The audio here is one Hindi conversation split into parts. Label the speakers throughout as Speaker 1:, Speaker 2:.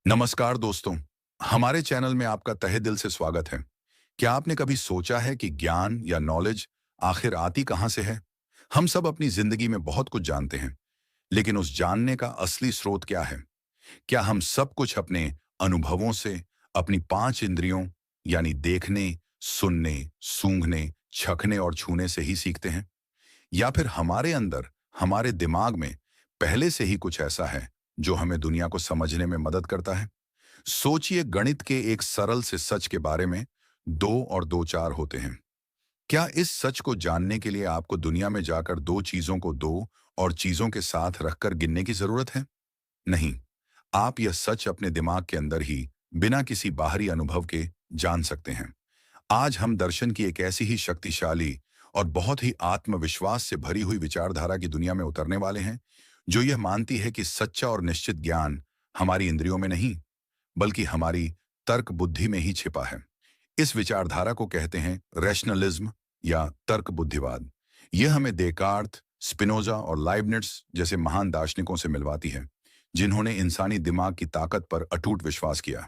Speaker 1: नमस्कार दोस्तों। हमारे चैनल में आपका तहे दिल से स्वागत है। क्या आपने कभी सोचा है कि ज्ञान या नॉलेज आखिर आती कहाँ से है? हम सब अपनी जिंदगी में बहुत कुछ जानते हैं, लेकिन उस जानने का असली स्रोत क्या है? क्या हम सब कुछ अपने अनुभवों से, अपनी 5 इंद्रियों यानी देखने, सुनने, सूंघने, चखने और छूने से ही सीखते हैं? या फिर हमारे अंदर, हमारे दिमाग में पहले से ही कुछ ऐसा है जो हमें दुनिया को समझने में मदद करता है? सोचिए गणित के एक सरल से सच के बारे में। 2 और 2 4 होते हैं। क्या इस सच को जानने के लिए आपको दुनिया में जाकर 2 चीजों को 2 और चीजों के साथ रखकर गिनने की जरूरत है? नहीं। आप यह सच अपने दिमाग के अंदर ही बिना किसी बाहरी अनुभव के जान सकते हैं। आज हम दर्शन की एक ऐसी ही शक्तिशाली और बहुत ही आत्मविश्वास से भरी हुई विचारधारा की दुनिया में उतरने वाले हैं, जो यह मानती है कि सच्चा और निश्चित ज्ञान हमारी इंद्रियों में नहीं, बल्कि हमारी तर्क बुद्धि में ही छिपा है। इस विचारधारा को कहते हैं रैशनलिज्म या तर्क बुद्धिवाद। यह हमें डेकार्त, स्पिनोजा और लाइबनिट्स जैसे महान दार्शनिकों से मिलवाती है, जिन्होंने इंसानी दिमाग की ताकत पर अटूट विश्वास किया।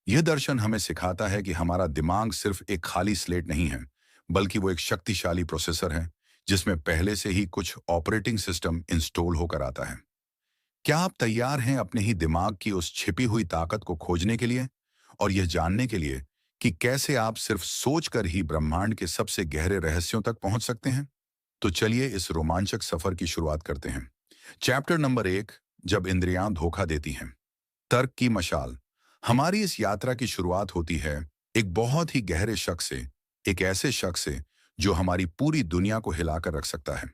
Speaker 1: यह दर्शन हमें सिखाता है कि हमारा दिमाग सिर्फ एक खाली स्लेट नहीं है, बल्कि वो एक शक्तिशाली प्रोसेसर है, जिसमें पहले से ही कुछ ऑपरेटिंग सिस्टम इंस्टॉल होकर आता है। क्या आप तैयार हैं अपने ही दिमाग की उस छिपी हुई ताकत को खोजने के लिए और यह जानने के लिए कि कैसे आप सिर्फ सोचकर ही ब्रह्मांड के सबसे गहरे रहस्यों तक पहुंच सकते हैं? तो चलिए इस रोमांचक सफर की शुरुआत करते हैं। चैप्टर नंबर 1, जब इंद्रियां धोखा देती हैं। तर्क की मशाल। हमारी इस यात्रा की शुरुआत होती है एक बहुत ही गहरे शक से, एक ऐसे शक से जो हमारी पूरी दुनिया को हिलाकर रख सकता है।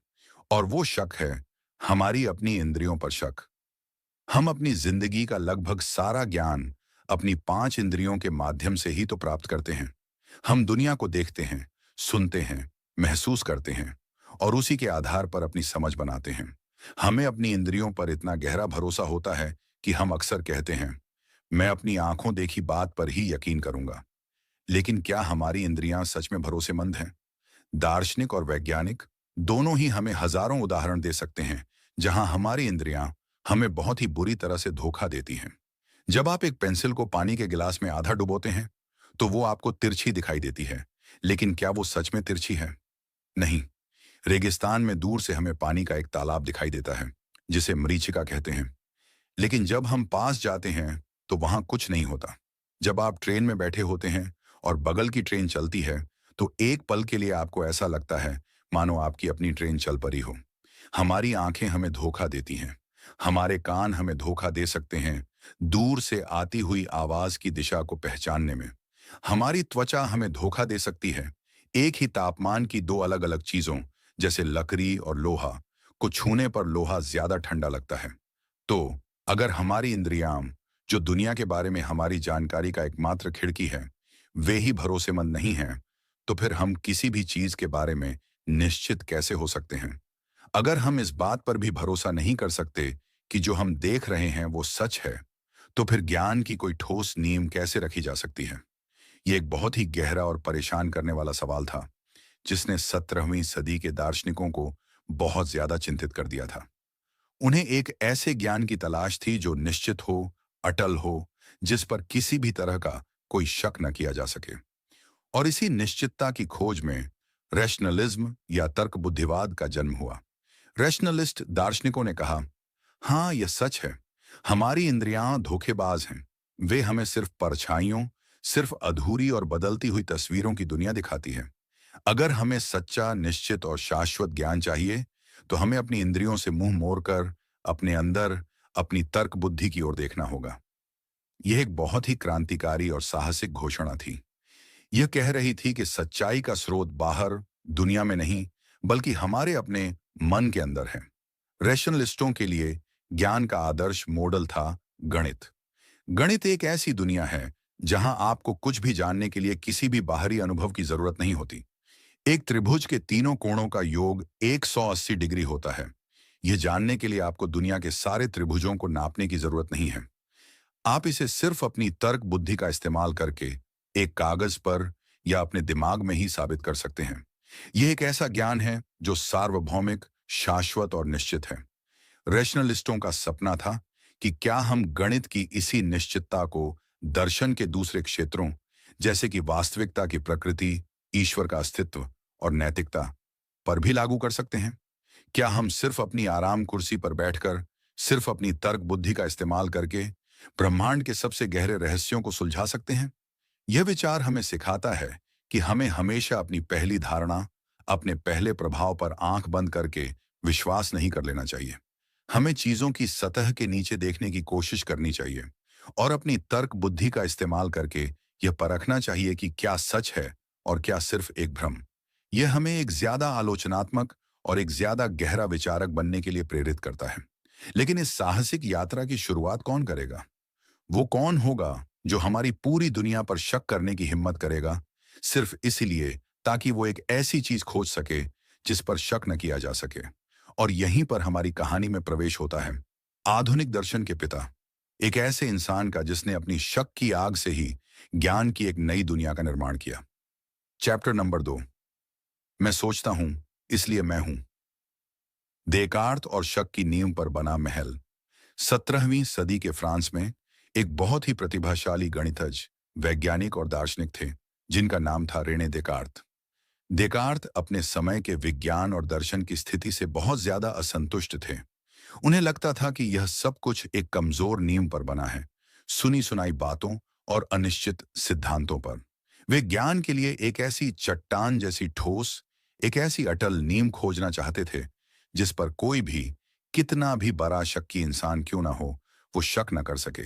Speaker 1: और वो शक है हमारी अपनी इंद्रियों पर शक। हम अपनी जिंदगी का लगभग सारा ज्ञान अपनी 5 इंद्रियों के माध्यम से ही तो प्राप्त करते हैं। हम दुनिया को देखते हैं, सुनते हैं, महसूस करते हैं और उसी के आधार पर अपनी समझ बनाते हैं। हमें अपनी इंद्रियों पर इतना गहरा भरोसा होता है कि हम अक्सर कहते हैं, मैं अपनी आंखों देखी बात पर ही यकीन करूंगा। लेकिन क्या हमारी इंद्रियां सच में भरोसेमंद हैं? दार्शनिक और वैज्ञानिक दोनों ही हमें हजारों उदाहरण दे सकते हैं जहां हमारी इंद्रियां हमें बहुत ही बुरी तरह से धोखा देती हैं। जब आप एक पेंसिल को पानी के गिलास में आधा डुबोते हैं, तो वो आपको तिरछी दिखाई देती है, लेकिन क्या वो सच में तिरछी है? नहीं। रेगिस्तान में दूर से हमें पानी का एक तालाब दिखाई देता है, जिसे मरीचिका कहते हैं। लेकिन जब हम पास जाते हैं, तो वहां कुछ नहीं होता। जब आप ट्रेन में बैठे होते हैं और बगल की ट्रेन चलती है, तो एक पल के लिए आपको ऐसा लगता है मानो आपकी अपनी ट्रेन चल पड़ी हो। हमारी आंखें हमें धोखा देती हैं। हमारे कान हमें धोखा दे सकते हैं दूर से आती हुई आवाज की दिशा को पहचानने में। हमारी त्वचा हमें धोखा दे सकती है एक ही तापमान की 2 अलग अलग चीजों, जैसे लकड़ी और लोहा, को छूने पर लोहा ज्यादा ठंडा लगता है। तो अगर हमारी इंद्रियां, जो दुनिया के बारे में हमारी जानकारी का एकमात्र खिड़की है, वे ही भरोसेमंद नहीं हैं, तो फिर हम किसी भी चीज के बारे में निश्चित कैसे हो सकते हैं? अगर हम इस बात पर भी भरोसा नहीं कर सकते कि जो हम देख रहे हैं वो सच है, तो फिर ज्ञान की कोई ठोस नींव कैसे रखी जा सकती है? ये एक बहुत ही गहरा और परेशान करने वाला सवाल था, जिसने 17वीं सदी के दार्शनिकों को बहुत ज्यादा चिंतित कर दिया था। उन्हें एक ऐसे ज्ञान की तलाश थी जो निश्चित हो, अटल हो, जिस पर किसी भी तरह का कोई शक न किया जा सके। और इसी निश्चितता की खोज में रैशनलिज्म या तर्क बुद्धिवाद का जन्म हुआ। रैशनलिस्ट दार्शनिकों ने कहा, हाँ यह सच है, हमारी इंद्रियां धोखेबाज हैं। वे हमें सिर्फ परछाइयों, सिर्फ अधूरी और बदलती हुई तस्वीरों की दुनिया दिखाती है। अगर हमें सच्चा, निश्चित और शाश्वत ज्ञान चाहिए, तो हमें अपनी इंद्रियों से मुंह मोड़कर अपने अंदर, अपनी तर्क बुद्धि की ओर देखना होगा। यह एक बहुत ही क्रांतिकारी और साहसिक घोषणा थी। यह कह रही थी कि सच्चाई का स्रोत बाहर दुनिया में नहीं, बल्कि हमारे अपने मन के अंदर है। रैशनलिस्टों के लिए ज्ञान का आदर्श मॉडल था गणित। गणित एक ऐसी दुनिया है जहां आपको कुछ भी जानने के लिए किसी भी बाहरी अनुभव की जरूरत नहीं होती। एक त्रिभुज के तीनों कोणों का योग 180 डिग्री होता है। यह जानने के लिए आपको दुनिया के सारे त्रिभुजों को नापने की जरूरत नहीं है। आप इसे सिर्फ अपनी तर्क बुद्धि का इस्तेमाल करके एक कागज पर या अपने दिमाग में ही साबित कर सकते हैं। यह एक ऐसा ज्ञान है जो सार्वभौमिक, शाश्वत और निश्चित है। रैशनलिस्टों का सपना था कि क्या हम गणित की इसी निश्चितता को दर्शन के दूसरे क्षेत्रों, जैसे कि वास्तविकता की प्रकृति, ईश्वर का अस्तित्व और नैतिकता पर भी लागू कर सकते हैं? क्या हम सिर्फ अपनी आराम कुर्सी पर बैठकर, सिर्फ अपनी तर्क बुद्धि का इस्तेमाल करके ब्रह्मांड के सबसे गहरे रहस्यों को सुलझा सकते हैं? यह विचार हमें सिखाता है कि हमें हमेशा अपनी पहली धारणा, अपने पहले प्रभाव पर आंख बंद करके विश्वास नहीं कर लेना चाहिए। हमें चीजों की सतह के नीचे देखने की कोशिश करनी चाहिए और अपनी तर्क बुद्धि का इस्तेमाल करके यह परखना चाहिए कि क्या सच है और क्या सिर्फ एक भ्रम। यह हमें एक ज्यादा आलोचनात्मक और एक ज्यादा गहरा विचारक बनने के लिए प्रेरित करता है। लेकिन इस साहसिक यात्रा की शुरुआत कौन करेगा? वो कौन होगा जो हमारी पूरी दुनिया पर शक करने की हिम्मत करेगा, सिर्फ इसलिए ताकि वो एक ऐसी चीज खोज सके जिस पर शक न किया जा सके? और यहीं पर हमारी कहानी में प्रवेश होता है आधुनिक दर्शन के पिता, एक ऐसे इंसान का जिसने अपनी शक की आग से ही ज्ञान की एक नई दुनिया का निर्माण किया। चैप्टर नंबर 2, मैं सोचता हूं इसलिए मैं हूं। देकार्त और शक की नींव पर बना महल। 17वीं सदी के फ्रांस में एक बहुत ही प्रतिभाशाली गणितज्ञ, वैज्ञानिक और दार्शनिक थे जिनका नाम था रेने देकार्त। देकार्त अपने समय के विज्ञान और दर्शन की स्थिति से बहुत ज्यादा असंतुष्ट थे। उन्हें लगता था कि यह सब कुछ एक कमजोर नींव पर बना है, सुनी सुनाई बातों और अनिश्चित सिद्धांतों पर। वे ज्ञान के लिए एक ऐसी चट्टान जैसी ठोस, एक ऐसी अटल नींव खोजना चाहते थे जिस पर कोई भी, कितना भी बड़ा शक्की इंसान क्यों ना हो, वो शक न कर सके।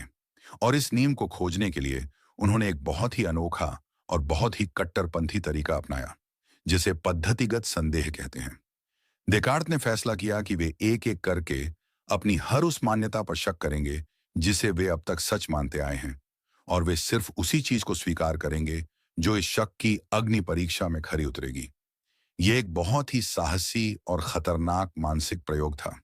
Speaker 1: और इस नींव को खोजने के लिए उन्होंने एक बहुत ही अनोखा और बहुत ही कट्टरपंथी तरीका अपनाया, जिसे पद्धतिगत संदेह कहते हैं। देकार्त ने फैसला किया कि वे एक एक करके अपनी हर उस मान्यता पर शक करेंगे जिसे वे अब तक सच मानते आए हैं, और वे सिर्फ उसी चीज को स्वीकार करेंगे जो इस शक की अग्नि परीक्षा में खरी उतरेगी। यह एक बहुत ही साहसी और खतरनाक मानसिक प्रयोग था।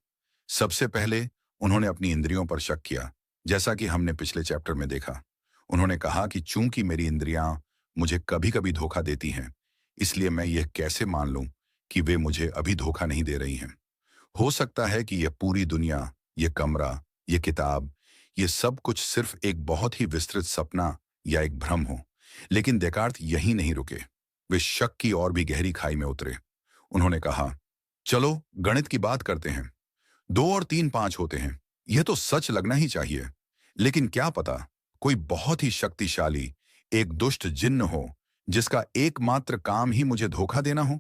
Speaker 1: सबसे पहले उन्होंने अपनी इंद्रियों पर शक किया, जैसा कि हमने पिछले चैप्टर में देखा। उन्होंने कहा कि चूंकि मेरी इंद्रियां मुझे कभी कभी धोखा देती हैं, इसलिए मैं यह कैसे मान लूं कि वे मुझे अभी धोखा नहीं दे रही हैं। हो सकता है कि यह पूरी दुनिया, यह कमरा, यह किताब, यह सब कुछ सिर्फ एक बहुत ही विस्तृत सपना या एक भ्रम हो। लेकिन देकार्त यहीं नहीं रुके। वे शक की और भी गहरी खाई में उतरे। उन्होंने कहा, चलो गणित की बात करते हैं। 2 और 3 5 होते हैं, यह तो सच लगना ही चाहिए। लेकिन क्या पता कोई बहुत ही शक्तिशाली, एक दुष्ट जिन्न हो जिसका एकमात्र काम ही मुझे धोखा देना हो।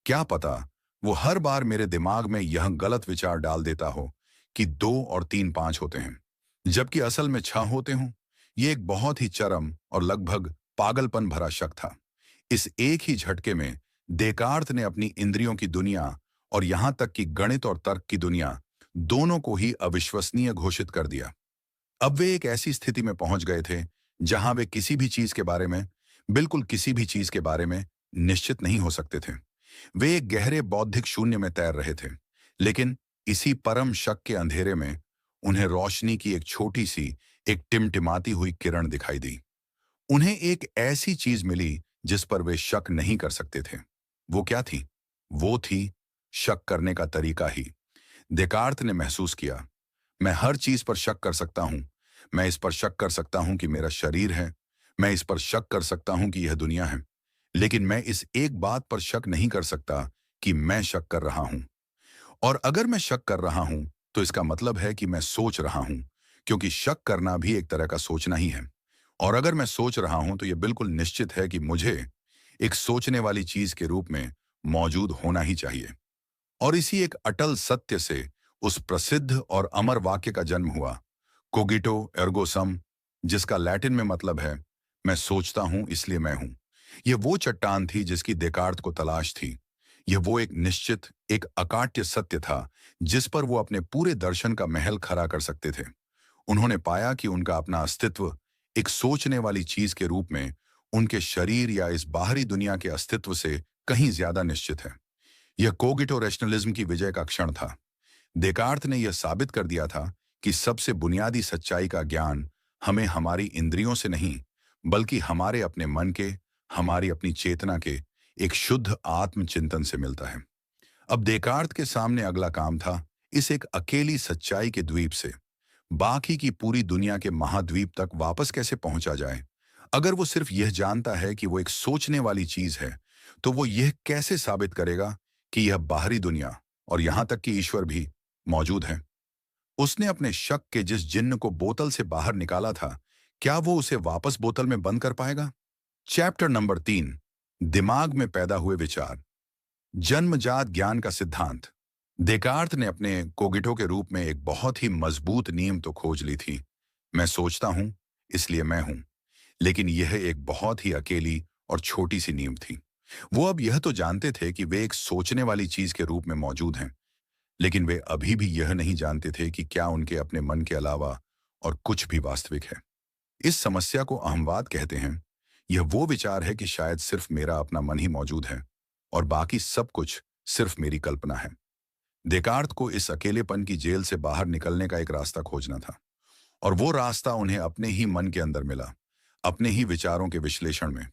Speaker 1: क्या पता वो हर बार मेरे दिमाग में यह गलत विचार डाल देता हो कि 2 और 3 5 होते हैं, जबकि असल में 6 होते हों। ये एक बहुत ही चरम और लगभग पागलपन भरा शक था। इस एक ही झटके में देकार्त ने अपनी इंद्रियों की दुनिया और यहां तक कि गणित और तर्क की दुनिया दोनों को ही अविश्वसनीय घोषित कर दिया। अब वे एक ऐसी स्थिति में पहुंच गए थे जहां वे किसी भी चीज के बारे में, बिल्कुल किसी भी चीज के बारे में निश्चित नहीं हो सकते थे। वे एक गहरे बौद्धिक शून्य में तैर रहे थे। लेकिन इसी परम शक के अंधेरे में उन्हें रोशनी की एक छोटी सी, एक टिमटिमाती हुई किरण दिखाई दी। उन्हें एक ऐसी चीज मिली जिस पर वे शक नहीं कर सकते थे। वो क्या थी? वो थी शक करने का तरीका ही। देकार्त ने महसूस किया, मैं हर चीज पर शक कर सकता हूं। मैं इस पर शक कर सकता हूं कि मेरा शरीर है। मैं इस पर शक कर सकता हूं कि यह दुनिया है। लेकिन मैं इस एक बात पर शक नहीं कर सकता कि मैं शक कर रहा हूं। और अगर मैं शक कर रहा हूं, तो इसका मतलब है कि मैं सोच रहा हूं, क्योंकि शक करना भी एक तरह का सोचना ही है। और अगर मैं सोच रहा हूं, तो यह बिल्कुल निश्चित है कि मुझे एक सोचने वाली चीज के रूप में मौजूद होना ही चाहिए। और इसी एक अटल सत्य से उस प्रसिद्ध और अमर वाक्य का जन्म हुआ, कोगिटो एर्गो सम, जिसका लैटिन में मतलब है, मैं सोचता हूं इसलिए मैं हूं। यह वो चट्टान थी जिसकी देकार्त को तलाश थी। यह वो एक निश्चित, एक अकाट्य सत्य था जिस पर वो अपने पूरे दर्शन का महल खड़ा कर सकते थे। उन्होंने पाया कि उनका अपना अस्तित्व एक सोचने वाली चीज के रूप में उनके शरीर या इस बाहरी दुनिया के अस्तित्व से कहीं ज्यादा निश्चित है। यह कोगिटो रैशनलिज्म की विजय का क्षण था। देकार्त ने यह साबित कर दिया था कि सबसे बुनियादी सच्चाई का ज्ञान हमें हमारी इंद्रियों से नहीं, बल्कि हमारे अपने मन के, हमारी अपनी चेतना के एक शुद्ध आत्मचिंतन से मिलता है। अब देकार्त के सामने अगला काम था इस एक अकेली सच्चाई के द्वीप से बाकी की पूरी दुनिया के महाद्वीप तक वापस कैसे पहुंचा जाए? अगर वो सिर्फ यह जानता है कि वो एक सोचने वाली चीज है, तो वो यह कैसे साबित करेगा कि यह बाहरी दुनिया और यहां तक कि ईश्वर भी मौजूद है? उसने अपने शक के जिस जिन्न को बोतल से बाहर निकाला था, क्या वो उसे वापस बोतल में बंद कर पाएगा? Chapter number 3। दिमाग में पैदा हुए विचार। जन्मजात ज्ञान का सिद्धांत। देकार्त ने अपने कोगिटो के रूप में एक बहुत ही मजबूत नींव तो खोज ली थी। मैं सोचता हूं, इसलिए मैं हूं। लेकिन यह एक बहुत ही अकेली और छोटी सी नींव थी। वो अब यह तो जानते थे कि वे एक सोचने वाली चीज के रूप में मौजूद हैं, लेकिन वे अभी भी यह नहीं जानते थे कि क्या उनके अपने मन के अलावा और कुछ भी वास्तविक है। इस समस्या को अहंवाद कहते हैं। यह वो विचार है कि शायद सिर्फ मेरा अपना मन ही मौजूद है और बाकी सब कुछ सिर्फ मेरी कल्पना है। देकार्त को इस अकेलेपन की जेल से बाहर निकलने का एक रास्ता खोजना था, और वो रास्ता उन्हें अपने ही मन के अंदर मिला, अपने ही विचारों के विश्लेषण में।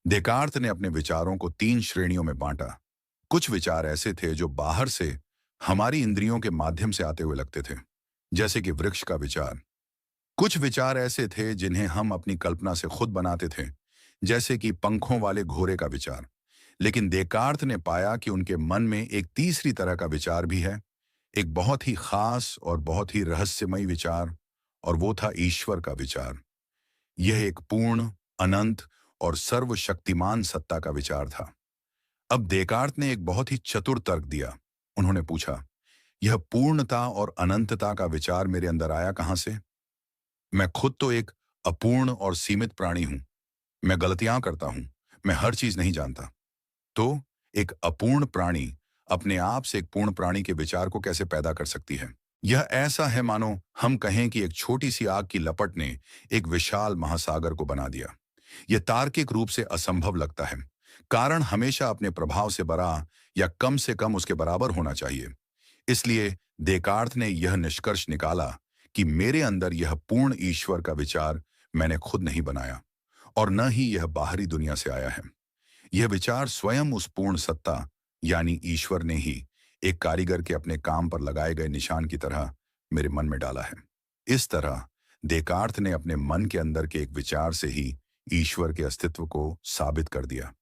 Speaker 1: देकार्त ने अपने विचारों को 3 श्रेणियों में बांटा। कुछ विचार ऐसे थे जो बाहर से हमारी इंद्रियों के माध्यम से आते हुए लगते थे, जैसे कि वृक्ष का विचार। कुछ विचार ऐसे थे जिन्हें हम अपनी कल्पना से खुद बनाते थे, जैसे कि पंखों वाले घोड़े का विचार। लेकिन देकार्त ने पाया कि उनके मन में एक तीसरी तरह का विचार भी है, एक बहुत ही खास और बहुत ही रहस्यमयी विचार, और वो था ईश्वर का विचार। यह एक पूर्ण, अनंत और सर्वशक्तिमान सत्ता का विचार था। अब देकार्त ने एक बहुत ही चतुर तर्क दिया। उन्होंने पूछा, यह पूर्णता और अनंतता का विचार मेरे अंदर आया कहां से? मैं खुद तो एक अपूर्ण और सीमित प्राणी हूं। मैं गलतियां करता हूं। मैं हर चीज नहीं जानता। तो एक अपूर्ण प्राणी अपने आप से एक पूर्ण प्राणी के विचार को कैसे पैदा कर सकती है? यह ऐसा है मानो हम कहें कि एक छोटी सी आग की लपट ने एक विशाल महासागर को बना दिया। यह तार्किक रूप से असंभव लगता है। कारण हमेशा अपने प्रभाव से बड़ा या कम से कम उसके बराबर होना चाहिए। इसलिए देकार्त ने यह निष्कर्ष निकाला कि मेरे अंदर यह पूर्ण ईश्वर का विचार मैंने खुद नहीं बनाया, और न ही यह बाहरी दुनिया से आया है। यह विचार स्वयं उस पूर्ण सत्ता यानी ईश्वर ने ही एक कारीगर के अपने काम पर लगाए गए निशान की तरह मेरे मन में डाला है। इस तरह देकार्त ने अपने मन के अंदर के एक विचार से ही ईश्वर के अस्तित्व को साबित कर दिया।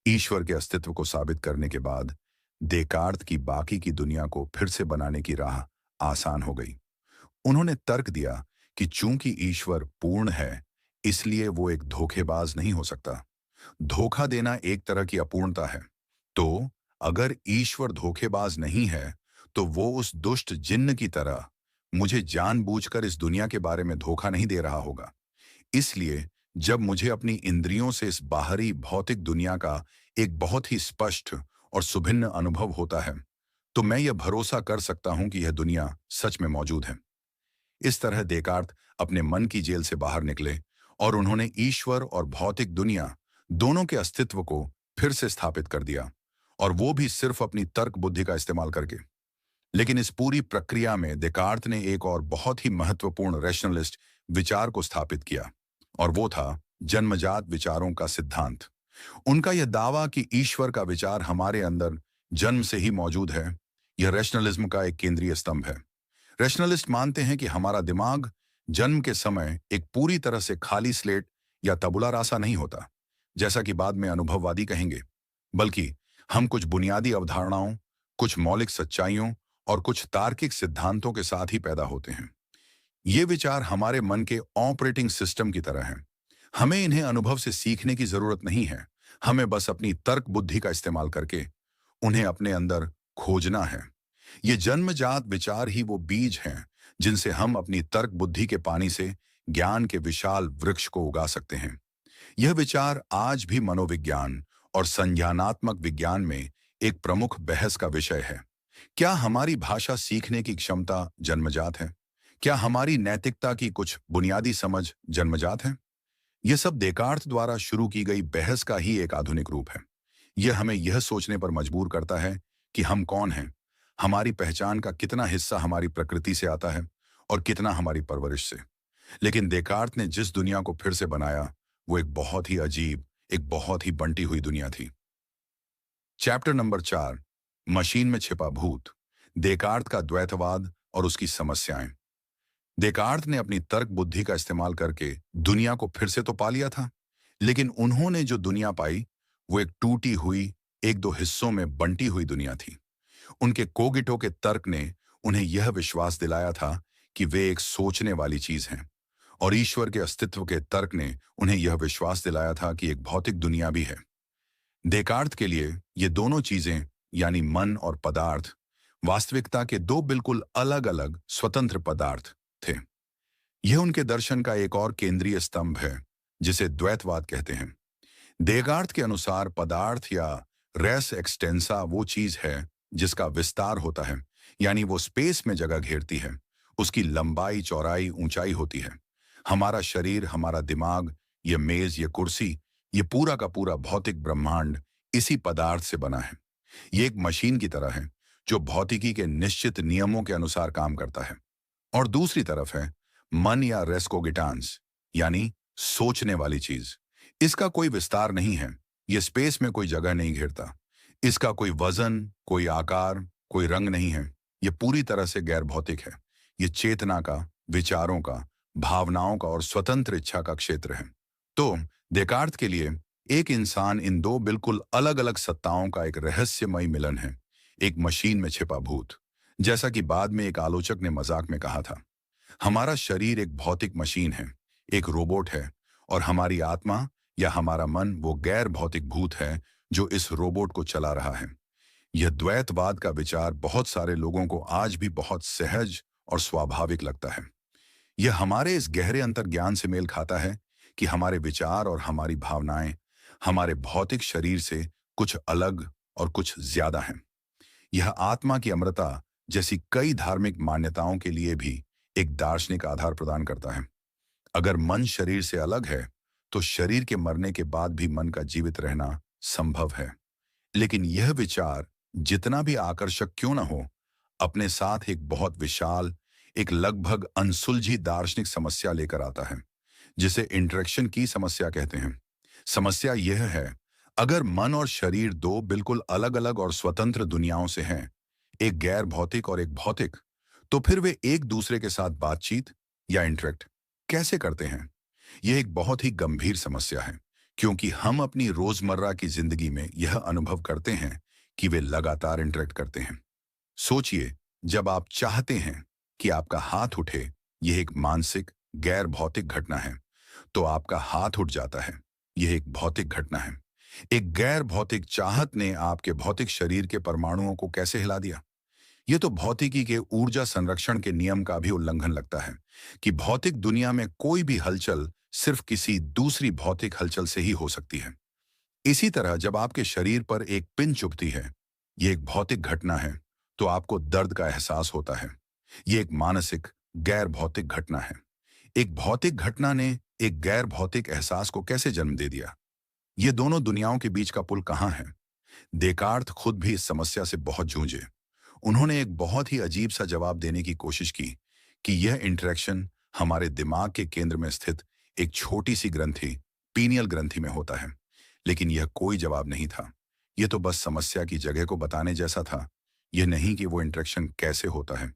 Speaker 1: ईश्वर के अस्तित्व को साबित करने के बाद देकार्त की बाकी की दुनिया को फिर से बनाने की राह आसान हो गई। उन्होंने तर्क दिया कि चूंकि ईश्वर पूर्ण है, इसलिए वो एक धोखेबाज नहीं हो सकता। धोखा देना एक तरह की अपूर्णता है। तो अगर ईश्वर धोखेबाज नहीं है, तो वो उस दुष्ट जिन्न की तरह मुझे जानबूझकर इस दुनिया के बारे में धोखा नहीं दे रहा होगा। इसलिए जब मुझे अपनी इंद्रियों से इस बाहरी भौतिक दुनिया का एक बहुत ही स्पष्ट और सुभिन्न अनुभव होता है, तो मैं यह भरोसा कर सकता हूं कि यह दुनिया सच में मौजूद है। इस तरह देकार्त अपने मन की जेल से बाहर निकले और उन्होंने ईश्वर और भौतिक दुनिया दोनों के अस्तित्व को फिर से स्थापित कर दिया, और वो भी सिर्फ अपनी तर्क बुद्धि का इस्तेमाल करके। लेकिन इस पूरी प्रक्रिया में देकार्त ने एक और बहुत ही महत्वपूर्ण रैशनलिस्ट विचार को स्थापित किया, और वो था जन्मजात विचारों का सिद्धांत। उनका यह दावा कि ईश्वर का विचार हमारे अंदर जन्म से ही मौजूद है, यह रैशनलिज्म का एक केंद्रीय स्तंभ है। रैशनलिस्ट मानते हैं कि हमारा दिमाग जन्म के समय एक पूरी तरह से खाली स्लेट या तबुला रासा नहीं होता, जैसा कि बाद में अनुभववादी कहेंगे, बल्कि हम कुछ बुनियादी अवधारणाओं, कुछ मौलिक सच्चाइयों और कुछ तार्किक सिद्धांतों के साथ ही पैदा होते हैं। ये विचार हमारे मन के ऑपरेटिंग सिस्टम की तरह हैं। हमें इन्हें अनुभव से सीखने की जरूरत नहीं है। हमें बस अपनी तर्क बुद्धि का इस्तेमाल करके उन्हें अपने अंदर खोजना है। ये जन्मजात विचार ही वो बीज हैं जिनसे हम अपनी तर्क बुद्धि के पानी से ज्ञान के विशाल वृक्ष को उगा सकते हैं। यह विचार आज भी मनोविज्ञान और संज्ञानात्मक विज्ञान में एक प्रमुख बहस का विषय है। क्या हमारी भाषा सीखने की क्षमता जन्मजात है? क्या हमारी नैतिकता की कुछ बुनियादी समझ जन्मजात है? यह सब देकार्त द्वारा शुरू की गई बहस का ही एक आधुनिक रूप है। यह हमें यह सोचने पर मजबूर करता है कि हम कौन हैं, हमारी पहचान का कितना हिस्सा हमारी प्रकृति से आता है और कितना हमारी परवरिश से। लेकिन देकार्त ने जिस दुनिया को फिर से बनाया, वो एक बहुत ही अजीब, एक बहुत ही बंटी हुई दुनिया थी। Chapter number 4। मशीन में छिपा भूत। देकार्त का द्वैतवाद और उसकी समस्याएं। देकार्त ने अपनी तर्क बुद्धि का इस्तेमाल करके दुनिया को फिर से तो पा लिया था, लेकिन उन्होंने जो दुनिया पाई वो एक टूटी हुई, एक दो हिस्सों में बंटी हुई दुनिया थी। उनके कोगिटो के तर्क ने उन्हें यह विश्वास दिलाया था कि वे एक सोचने वाली चीज हैं, और ईश्वर के अस्तित्व के तर्क ने उन्हें यह विश्वास दिलाया था कि एक भौतिक दुनिया भी है। देकार्त के लिए ये दोनों चीजें, यानी मन और पदार्थ, वास्तविकता के दो बिल्कुल अलग अलग स्वतंत्र पदार्थ थे। यह उनके दर्शन का एक और केंद्रीय स्तंभ है, जिसे द्वैतवाद कहते हैं। देकार्त के अनुसार पदार्थ या रेस एक्सटेंसा वो चीज है जिसका विस्तार होता है, यानी वो स्पेस में जगह घेरती है, उसकी लंबाई चौड़ाई ऊंचाई होती है। हमारा शरीर, हमारा दिमाग, ये मेज, ये कुर्सी, ये पूरा का पूरा भौतिक ब्रह्मांड इसी पदार्थ से बना है। ये एक मशीन की तरह है जो भौतिकी के निश्चित नियमों के अनुसार काम करता है। और दूसरी तरफ है मन या रेस्कोगिटांस, यानी सोचने वाली चीज। इसका कोई विस्तार नहीं है, ये स्पेस में कोई जगह नहीं घेरता। इसका कोई वजन, कोई आकार, कोई रंग नहीं है। ये पूरी तरह से गैर भौतिक है। ये चेतना का, विचारों का, भावनाओं का और स्वतंत्र इच्छा का क्षेत्र है। तो देकार्त के लिए एक इंसान इन दो बिल्कुल अलग अलग सत्ताओं का एक रहस्यमयी मिलन है, एक मशीन में छिपा भूत। जैसा कि बाद में एक आलोचक ने मजाक में कहा था, हमारा शरीर एक भौतिक मशीन है, एक रोबोट है, और हमारी आत्मा या हमारा मन वो गैर भौतिक भूत है जो इस रोबोट को चला रहा है। यह द्वैतवाद का विचार बहुत सारे लोगों को आज भी बहुत सहज और स्वाभाविक लगता है। यह हमारे इस गहरे अंतर्ज्ञान से मेल खाता है कि हमारे विचार और हमारी भावनाएं हमारे भौतिक शरीर से कुछ अलग और कुछ ज्यादा हैं। यह आत्मा की अमरता जैसी कई धार्मिक मान्यताओं के लिए भी एक दार्शनिक आधार प्रदान करता है। अगर मन शरीर से अलग है, तो शरीर के मरने के बाद भी मन का जीवित रहना संभव है। लेकिन यह विचार जितना भी आकर्षक क्यों न हो, अपने साथ एक बहुत विशाल, एक लगभग अनसुलझी दार्शनिक समस्या लेकर आता है, जिसे इंटरेक्शन की समस्या कहते हैं। समस्या यह है, अगर मन और शरीर दो बिल्कुल अलग अलग और स्वतंत्र दुनियाओं से हैं, एक गैर भौतिक और एक भौतिक, तो फिर वे एक दूसरे के साथ बातचीत या इंटरेक्ट कैसे करते हैं? यह एक बहुत ही गंभीर समस्या है, क्योंकि हम अपनी रोजमर्रा की जिंदगी में यह अनुभव करते हैं कि वे लगातार इंटरेक्ट करते हैं। सोचिए, जब आप चाहते हैं कि आपका हाथ उठे, यह एक मानसिक गैर भौतिक घटना है, तो आपका हाथ उठ जाता है, यह एक भौतिक घटना है। एक गैर भौतिक चाहत ने आपके भौतिक शरीर के परमाणुओं को कैसे हिला दिया? यह तो भौतिकी के ऊर्जा संरक्षण के नियम का भी उल्लंघन लगता है कि भौतिक दुनिया में कोई भी हलचल सिर्फ किसी दूसरी भौतिक हलचल से ही हो सकती है। इसी तरह जब आपके शरीर पर एक पिन चुभती है, यह एक भौतिक घटना है, तो आपको दर्द का एहसास होता है। यह एक मानसिक गैर भौतिक घटना है। एक भौतिक घटना ने एक गैर भौतिक एहसास को कैसे जन्म दे दिया? ये दोनों दुनियाओं के बीच का पुल कहाँ है? देकार्त खुद भी इस समस्या से बहुत जूझे। उन्होंने एक बहुत ही अजीब सा जवाब देने की कोशिश की कि यह इंटरेक्शन हमारे दिमाग के केंद्र में स्थित एक छोटी सी ग्रंथि, पीनियल ग्रंथि में होता है। लेकिन यह कोई जवाब नहीं था। यह तो बस समस्या की जगह को बताने जैसा था। यह नहीं कि वो इंटरेक्शन कैसे होता है।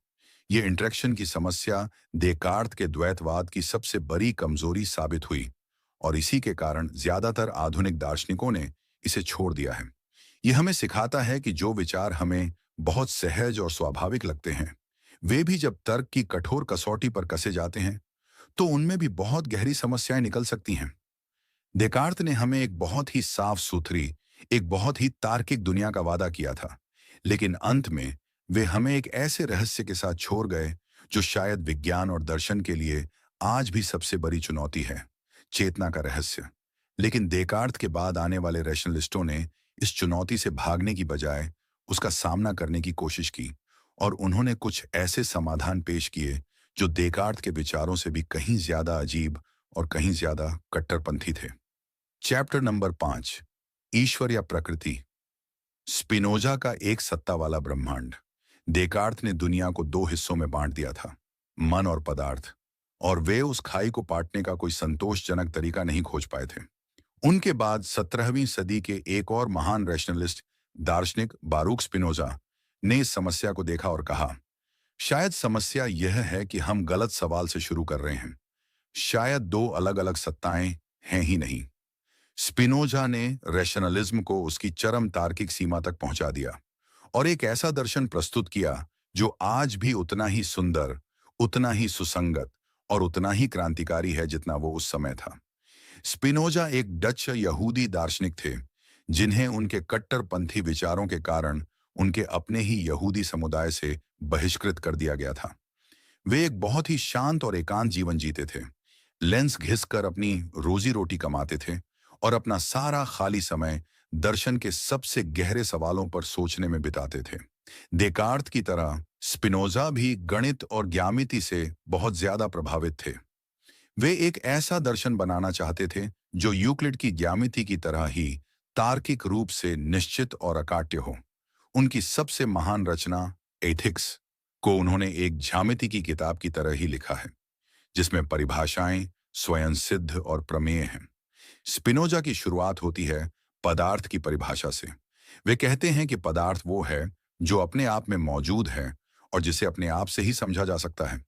Speaker 1: यह इंटरेक्शन की समस्या देकार्त के द्वैतवाद की सबसे बड़ी कमजोरी साबित हुई, और इसी के कारण ज्यादातर आधुनिक दार्शनिकों ने इसे छोड़ दिया है। यह हमें सिखाता है कि जो विचार हमें बहुत सहज और स्वाभाविक लगते हैं, वे भी जब तर्क की कठोर कसौटी पर कसे जाते हैं, तो उनमें भी बहुत गहरी समस्याएं निकल सकती हैं। देकार्त ने हमें एक बहुत ही साफ सुथरी, एक बहुत ही तार्किक दुनिया का वादा किया था, लेकिन अंत में वे हमें एक ऐसे रहस्य के साथ छोड़ गए जो शायद विज्ञान और दर्शन के लिए आज भी सबसे बड़ी चुनौती है, चेतना का रहस्य। लेकिन देकार्त के बाद आने वाले रैशनलिस्टों ने इस चुनौती से भागने की बजाय उसका सामना करने की कोशिश की, और उन्होंने कुछ ऐसे समाधान पेश किए जो देकार्त के विचारों से भी कहीं ज्यादा अजीब और कहीं ज्यादा कट्टरपंथी थे। चैप्टर नंबर 5, ईश्वर या प्रकृति। स्पिनोजा का एक सत्ता वाला ब्रह्मांड। देकार्त ने दुनिया को दो हिस्सों में बांट दिया था, मन और पदार्थ, और वे उस खाई को पाटने का कोई संतोषजनक तरीका नहीं खोज पाए थे। उनके बाद 17वीं सदी के एक और महान रैशनलिस्ट दार्शनिक बारूक स्पिनोजा ने इस समस्या को देखा और कहा, शायद समस्या यह है कि हम गलत सवाल से शुरू कर रहे हैं। शायद दो अलग अलग सत्ताएं हैं ही नहीं। स्पिनोजा ने रैशनलिज्म को उसकी चरम तार्किक सीमा तक पहुंचा दिया और एक ऐसा दर्शन प्रस्तुत किया जो आज भी उतना ही सुंदर, उतना ही सुसंगत और उतना ही क्रांतिकारी है जितना वो उस समय था। स्पिनोजा एक डच यहूदी दार्शनिक थे जिन्हें उनके कट्टरपंथी विचारों के कारण उनके अपने ही यहूदी समुदाय से बहिष्कृत कर दिया गया था। वे एक बहुत ही शांत और एकांत जीवन जीते थे। लेंस घिसकर अपनी रोजी रोटी कमाते थे और अपना सारा खाली समय दर्शन के सबसे गहरे सवालों पर सोचने में बिताते थे। देकार्त की तरह स्पिनोजा भी गणित और ज्यामिति से बहुत ज्यादा प्रभावित थे। वे एक ऐसा दर्शन बनाना चाहते थे जो यूक्लिड की ज्यामिति की तरह ही तार्किक रूप से निश्चित और अकाट्य हो। उनकी सबसे महान रचना एथिक्स को उन्होंने एक ज्यामिति की किताब की तरह ही लिखा है, जिसमें परिभाषाएं स्वयं सिद्ध और प्रमेय हैं। स्पिनोजा की शुरुआत होती है पदार्थ की परिभाषा से। वे कहते हैं कि पदार्थ वो है जो अपने आप में मौजूद है और जिसे अपने आप से ही समझा जा सकता है।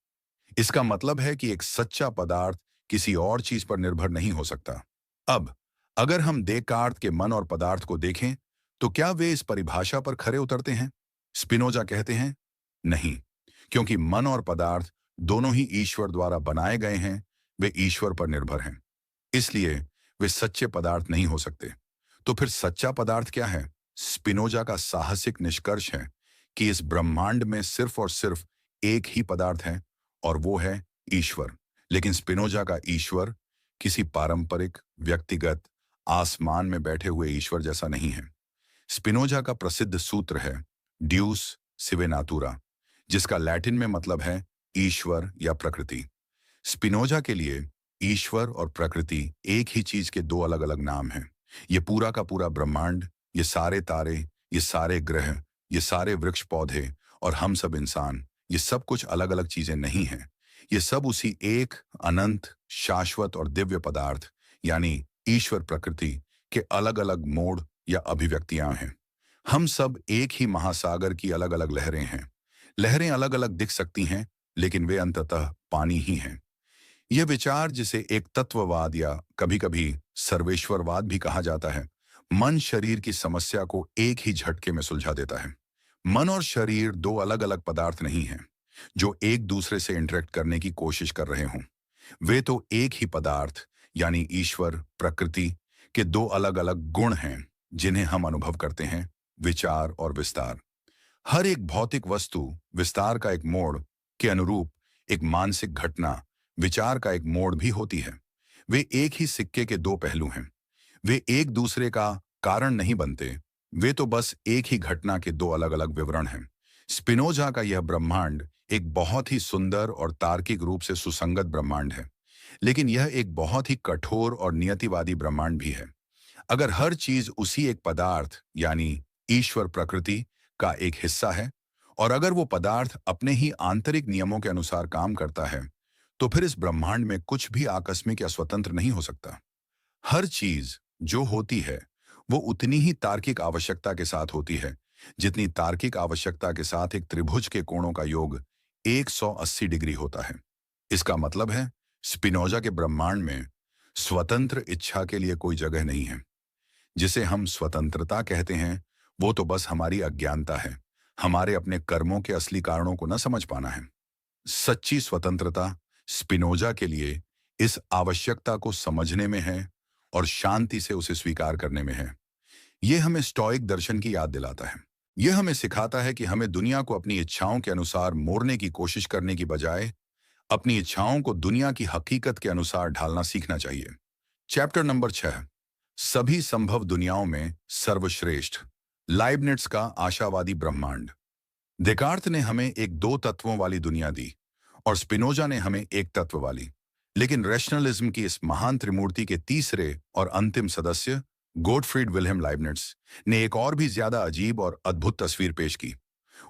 Speaker 1: इसका मतलब है कि एक सच्चा पदार्थ किसी और चीज पर निर्भर नहीं हो सकता। अब अगर हम देकार्त के मन और पदार्थ को देखें तो क्या वे इस परिभाषा पर खरे उतरते हैं? स्पिनोजा कहते हैं नहीं, क्योंकि मन और पदार्थ दोनों ही ईश्वर द्वारा बनाए गए हैं। वे ईश्वर पर निर्भर हैं, इसलिए वे सच्चे पदार्थ नहीं हो सकते। तो फिर सच्चा पदार्थ क्या है? स्पिनोजा का साहसिक निष्कर्ष है कि इस ब्रह्मांड में सिर्फ और सिर्फ एक ही पदार्थ है और वो है ईश्वर। लेकिन स्पिनोजा का ईश्वर किसी पारंपरिक व्यक्तिगत आसमान में बैठे हुए ईश्वर जैसा नहीं है। स्पिनोजा का प्रसिद्ध सूत्र है ड्यूस सिवे नातुरा, जिसका लैटिन में मतलब है ईश्वर या प्रकृति। स्पिनोजा के लिए ईश्वर और प्रकृति एक ही चीज के दो अलग अलग नाम हैं। ये पूरा का पूरा ब्रह्मांड, ये सारे तारे, ये सारे ग्रह, ये सारे वृक्ष पौधे और हम सब इंसान, ये सब कुछ अलग अलग चीजें नहीं हैं। ये सब उसी एक अनंत, शाश्वत और दिव्य पदार्थ यानी ईश्वर प्रकृति के अलग अलग मोड या अभिव्यक्तियां हैं। हम सब एक ही महासागर की अलग अलग लहरें हैं। लहरें अलग अलग दिख सकती हैं, लेकिन वे अंततः पानी ही हैं। यह विचार, जिसे एक तत्ववाद या कभी-कभी सर्वेश्वरवाद भी कहा जाता है, मन शरीर की समस्या को एक ही झटके में सुलझा देता है। मन और शरीर दो अलग अलग पदार्थ नहीं हैं जो एक दूसरे से इंटरेक्ट करने की कोशिश कर रहे हों। वे तो एक ही पदार्थ यानी ईश्वर प्रकृति के दो अलग अलग गुण हैं जिन्हें हम अनुभव करते हैं, विचार और विस्तार। हर एक भौतिक वस्तु विस्तार का एक मोड़ के अनुरूप एक मानसिक घटना विचार का एक मोड़ भी होती है। वे एक ही सिक्के के दो पहलू हैं। वे एक दूसरे का कारण नहीं बनते, वे तो बस एक ही घटना के दो अलग अलग विवरण हैं। स्पिनोजा का यह ब्रह्मांड एक बहुत ही सुंदर और तार्किक रूप से सुसंगत ब्रह्मांड है, लेकिन यह एक बहुत ही कठोर और नियतिवादी ब्रह्मांड भी है। अगर हर चीज उसी एक पदार्थ यानी ईश्वर प्रकृति का एक हिस्सा है और अगर वो पदार्थ अपने ही आंतरिक नियमों के अनुसार काम करता है, तो फिर इस ब्रह्मांड में कुछ भी आकस्मिक या स्वतंत्र नहीं हो सकता। हर चीज जो होती है वो उतनी ही तार्किक आवश्यकता के साथ होती है जितनी तार्किक आवश्यकता के साथ एक त्रिभुज के कोणों का योग 180 डिग्री होता है। इसका मतलब है स्पिनोजा के ब्रह्मांड में स्वतंत्र इच्छा के लिए कोई जगह नहीं है। जिसे हम स्वतंत्रता कहते हैं वो तो बस हमारी अज्ञानता है, हमारे अपने कर्मों के असली कारणों को न समझ पाना है। सच्ची स्वतंत्रता स्पिनोजा के लिए इस आवश्यकता को समझने में है और शांति से उसे स्वीकार करने में है। यह हमें स्टोइक दर्शन की याद दिलाता है। यह हमें सिखाता है कि हमें दुनिया को अपनी इच्छाओं के अनुसार मोड़ने की कोशिश करने की बजाय अपनी इच्छाओं को दुनिया की हकीकत के अनुसार ढालना सीखना चाहिए। चैप्टर नंबर 6, सभी संभव दुनियाओं में सर्वश्रेष्ठ, लाइबनिट्ज का आशावादी ब्रह्मांड। देकार्त ने हमें एक दो तत्वों वाली दुनिया दी और स्पिनोजा ने हमें एक तत्व वाली। लेकिन रैशनलिज्म की इस महान त्रिमूर्ति के तीसरे और अंतिम सदस्य गोटफ्रीड विल्हेम लाइबनिट्ज ने एक और भी ज्यादा अजीब और अद्भुत तस्वीर पेश की।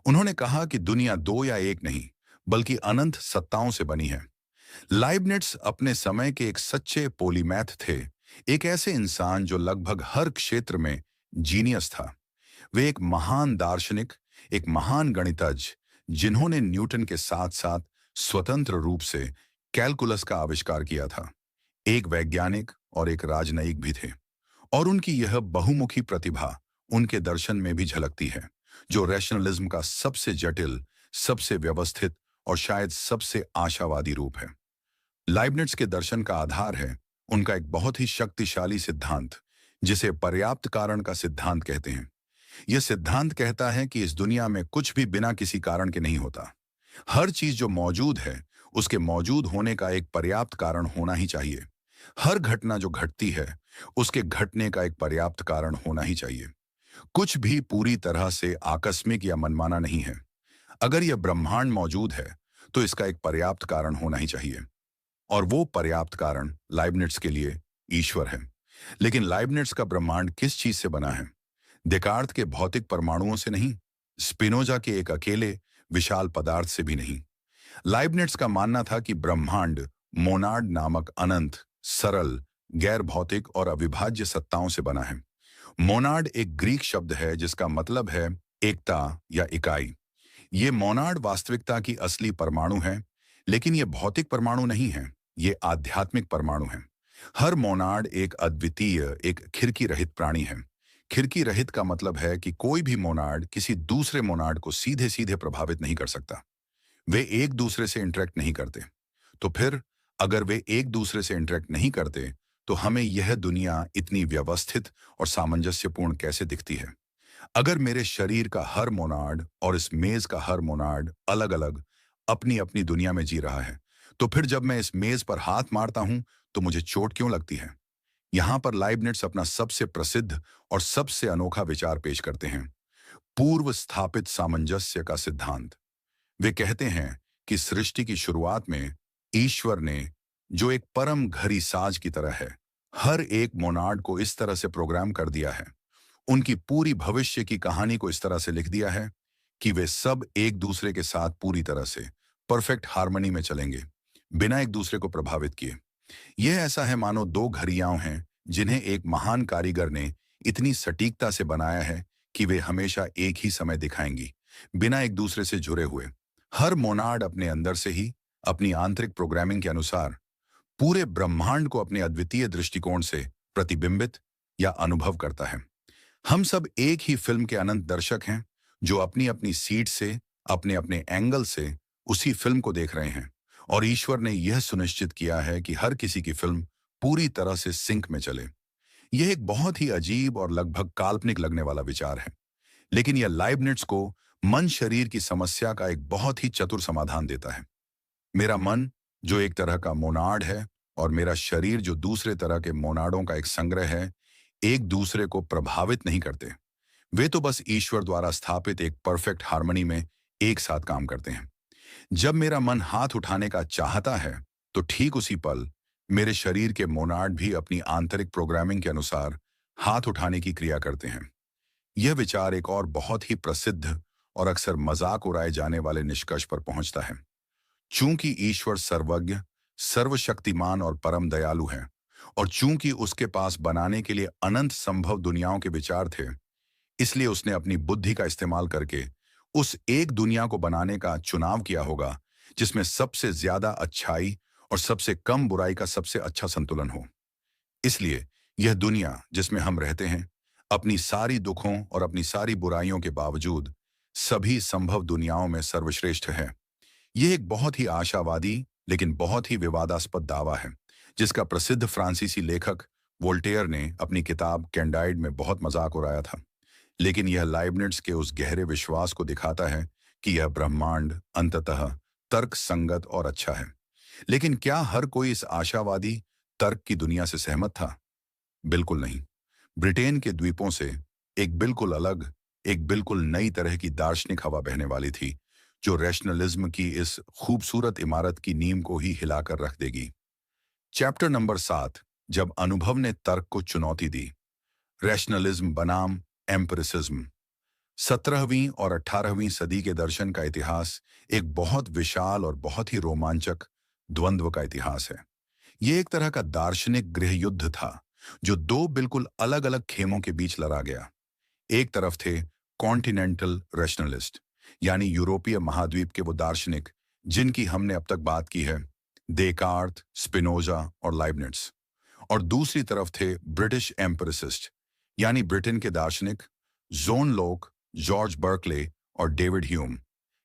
Speaker 1: उन्होंने कहा कि दुनिया दो या एक नहीं बल्कि अनंत सत्ताओं से बनी है। लाइबनिट्ज अपने समय के एक सच्चे पोलीमैथ थे, एक ऐसे इंसान जो लगभग हर क्षेत्र में जीनियस था। वे एक महान दार्शनिक, एक महान गणितज्ञ, जिन्होंने न्यूटन के साथ साथ स्वतंत्र रूप से कैलकुलस का आविष्कार किया था। एक वैज्ञानिक और एक राजनयिक भी थे, और उनकी यह बहुमुखी प्रतिभा उनके दर्शन में भी झलकती है, जो रैशनलिज्म का सबसे जटिल, सबसे व्यवस्थित और शायद सबसे आशावादी रूप है। लाइबनिट्ज के दर्शन का आधार है उनका एक बहुत ही शक्तिशाली सिद्धांत, जिसे पर्याप्त कारण का सिद्धांत कहते हैं। यह सिद्धांत कहता है कि इस दुनिया में कुछ भी बिना किसी कारण के नहीं होता। हर चीज जो मौजूद है, उसके मौजूद होने का एक पर्याप्त कारण होना ही चाहिए। हर घटना जो घटती है, उसके घटने का एक पर्याप्त कारण होना ही चाहिए। कुछ भी पूरी तरह से आकस्मिक या मनमाना नहीं है। अगर यह ब्रह्मांड मौजूद है, तो इसका एक पर्याप्त कारण होना ही चाहिए। और वो पर्याप्त कारण लाइबनिट्ज के लिए ईश्वर है। लेकिन लाइबनिट्ज का ब्रह्मांड किस चीज से बना है? देकार्त के भौतिक परमाणुओं से नहीं, स्पिनोजा के एक अकेले विशाल पदार्थ से भी नहीं। लाइबनिट्ज का मानना था कि ब्रह्मांड मोनाड नामक अनंत, सरल, गैर भौतिक और अविभाज्य सत्ताओं से बना है। मोनाड एक ग्रीक शब्द है जिसका मतलब है एकता या इकाई। ये मोनाड वास्तविकता की असली परमाणु है, लेकिन ये भौतिक परमाणु नहीं है, ये आध्यात्मिक परमाणु है। हर मोनाड एक अद्वितीय, एक खिड़की रहित प्राणी है। खिड़की रहित का मतलब है कि कोई भी मोनाड किसी दूसरे मोनाड को सीधे सीधे प्रभावित नहीं कर सकता। वे एक दूसरे से इंटरेक्ट नहीं करते। तो फिर अगर वे एक दूसरे से इंटरेक्ट नहीं करते, तो हमें यह दुनिया इतनी व्यवस्थित और सामंजस्यपूर्ण कैसे दिखती है? अगर मेरे शरीर का हर मोनाड और इस मेज का हर मोनाड अलग अलग अपनी अपनी दुनिया में जी रहा है, तो फिर जब मैं इस मेज पर हाथ मारता हूं, तो मुझे चोट क्यों लगती है? यहां पर लाइबनिट्ज अपना सबसे प्रसिद्ध और सबसे अनोखा विचार पेश करते हैं, पूर्व स्थापित सामंजस्य का सिद्धांत। वे कहते हैं कि सृष्टि की शुरुआत में ईश्वर ने, जो एक परम घड़ी साज की तरह है, हर एक मोनाड को इस तरह से प्रोग्राम कर दिया है, उनकी पूरी भविष्य की कहानी को इस तरह से लिख दिया है कि वे सब एक दूसरे के साथ पूरी तरह से परफेक्ट हार्मनी में चलेंगे, बिना एक दूसरे को प्रभावित किए। यह ऐसा है मानो दो घड़ियां हैं जिन्हें एक महान कारीगर ने इतनी सटीकता से बनाया है कि वे हमेशा एक ही समय दिखाएंगी, बिना एक दूसरे से जुड़े हुए। हर मोनाड अपने अंदर से ही, अपनी आंतरिक प्रोग्रामिंग के अनुसार, पूरे ब्रह्मांड को अपने अद्वितीय दृष्टिकोण से प्रतिबिंबित या अनुभव करता है। हम सब एक ही फिल्म के अनंत दर्शक हैं, जो अपनी अपनी सीट से, अपने अपने एंगल से उसी फिल्म को देख रहे हैं। और ईश्वर ने यह सुनिश्चित किया है कि हर किसी की फिल्म पूरी तरह से सिंक में चले। यह एक बहुत ही अजीब और लगभग काल्पनिक लगने वाला विचार है, लेकिन यह लाइबनिट्ज को मन शरीर की समस्या का एक बहुत ही चतुर समाधान देता है। मेरा मन, जो एक तरह का मोनाड है, और मेरा शरीर, जो दूसरे तरह के मोनाडों का एक संग्रह है, एक दूसरे को प्रभावित नहीं करते। वे तो बस ईश्वर द्वारा स्थापित एक परफेक्ट हार्मनी में एक साथ काम करते हैं। जब मेरा मन हाथ उठाने का चाहता है, तो ठीक उसी पल मेरे शरीर के मोनाड भी अपनी आंतरिक प्रोग्रामिंग के अनुसार हाथ उठाने की क्रिया करते हैं। यह विचार एक और बहुत ही प्रसिद्ध और अक्सर मजाक उड़ाए जाने वाले निष्कर्ष पर पहुंचता है। चूंकि ईश्वर सर्वज्ञ, सर्वशक्तिमान और परम दयालु है, और चूंकि उसके पास बनाने के लिए अनंत संभव दुनियाओं के विचार थे, इसलिए उसने अपनी बुद्धि का इस्तेमाल करके उस एक दुनिया को बनाने का चुनाव किया होगा जिसमें सबसे ज्यादा अच्छाई और सबसे कम बुराई का सबसे अच्छा संतुलन हो। इसलिए यह दुनिया जिसमें हम रहते हैं, अपनी सारी दुखों और अपनी सारी बुराइयों के बावजूद सभी संभव दुनियाओं में सर्वश्रेष्ठ है। यह एक बहुत ही आशावादी लेकिन बहुत ही विवादास्पद दावा है, जिसका प्रसिद्ध फ्रांसीसी लेखक वोल्टेयर ने अपनी किताब कैंडाइड में बहुत मजाक उड़ाया था। लेकिन यह लाइबनिट्ज के उस गहरे विश्वास को दिखाता है कि यह ब्रह्मांड अंततः तर्क संगत और अच्छा है। लेकिन क्या हर कोई इस आशावादी तर्क की दुनिया से सहमत था? बिल्कुल नहीं। ब्रिटेन के द्वीपों से एक बिल्कुल अलग, एक बिल्कुल नई तरह की दार्शनिक हवा बहने वाली थी, जो रैशनलिज्म की इस खूबसूरत इमारत की नींव को ही हिलाकर रख देगी। चैप्टर नंबर 7, जब अनुभव ने तर्क को चुनौती दी। रैशनलिज्म बनाम एम्पिरिसिज्म। 17वीं और 18वीं सदी के दर्शन का इतिहास एक बहुत विशाल और बहुत ही रोमांचक द्वंद्व का इतिहास है। यह एक तरह का दार्शनिक गृह युद्ध था, जो दो बिल्कुल अलग अलग खेमों के बीच लड़ा गया। एक तरफ थे कॉन्टिनेंटल रैशनलिस्ट, यानी यूरोपीय महाद्वीप के वो दार्शनिक जिनकी हमने अब तक बात की है, देकार्त, स्पिनोजा और लाइबनिट्स। और दूसरी तरफ थे ब्रिटिश एम्पिरिसिस्ट, यानी ब्रिटेन के दार्शनिक जोन लोक, जॉर्ज बर्कले और डेविड ह्यूम।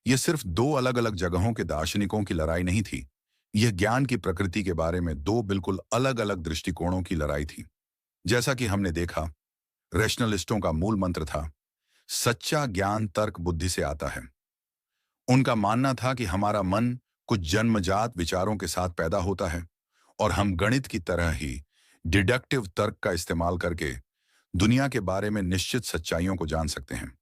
Speaker 1: ये सिर्फ दो अलग अलग जगहों के दार्शनिकों की लड़ाई नहीं थी, यह ज्ञान की प्रकृति के बारे में दो बिल्कुल अलग अलग दृष्टिकोणों की लड़ाई थी। जैसा कि हमने देखा, रैशनलिस्टों का मूल मंत्र था, सच्चा ज्ञान तर्क बुद्धि से आता है। उनका मानना था कि हमारा मन कुछ जन्मजात विचारों के साथ पैदा होता है और हम गणित की तरह ही डिडक्टिव तर्क का इस्तेमाल करके दुनिया के बारे में निश्चित सच्चाइयों को जान सकते हैं।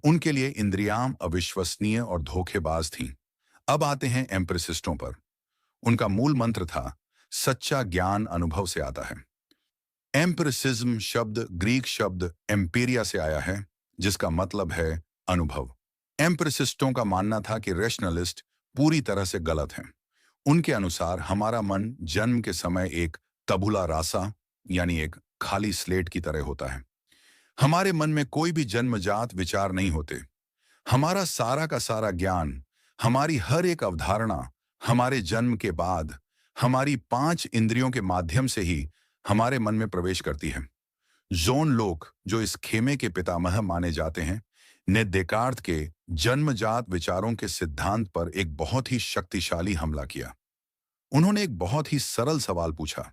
Speaker 1: उनके लिए इंद्रियां अविश्वसनीय और धोखेबाज थीं। अब आते हैं एम्पिरिसिस्टों पर। उनका मूल मंत्र था, सच्चा ज्ञान अनुभव से आता है। एम्पिरिसिज्म शब्द ग्रीक शब्द एम्पीरिया से आया है, जिसका मतलब है अनुभव। एम्पिरिसिस्टों का मानना था कि रैशनलिस्ट पूरी तरह से गलत हैं। उनके अनुसार हमारा मन जन्म के समय एक तबुला रासा, यानी एक खाली स्लेट की तरह होता है। हमारे मन में कोई भी जन्मजात विचार नहीं होते। हमारा सारा का सारा ज्ञान, हमारी हर एक अवधारणा हमारे जन्म के बाद हमारी 5 इंद्रियों के माध्यम से ही हमारे मन में प्रवेश करती है। जोन लोक, जो इस खेमे के पितामह माने जाते हैं, ने देकार्त के जन्मजात विचारों के सिद्धांत पर एक बहुत ही शक्तिशाली हमला किया। उन्होंने एक बहुत ही सरल सवाल पूछा,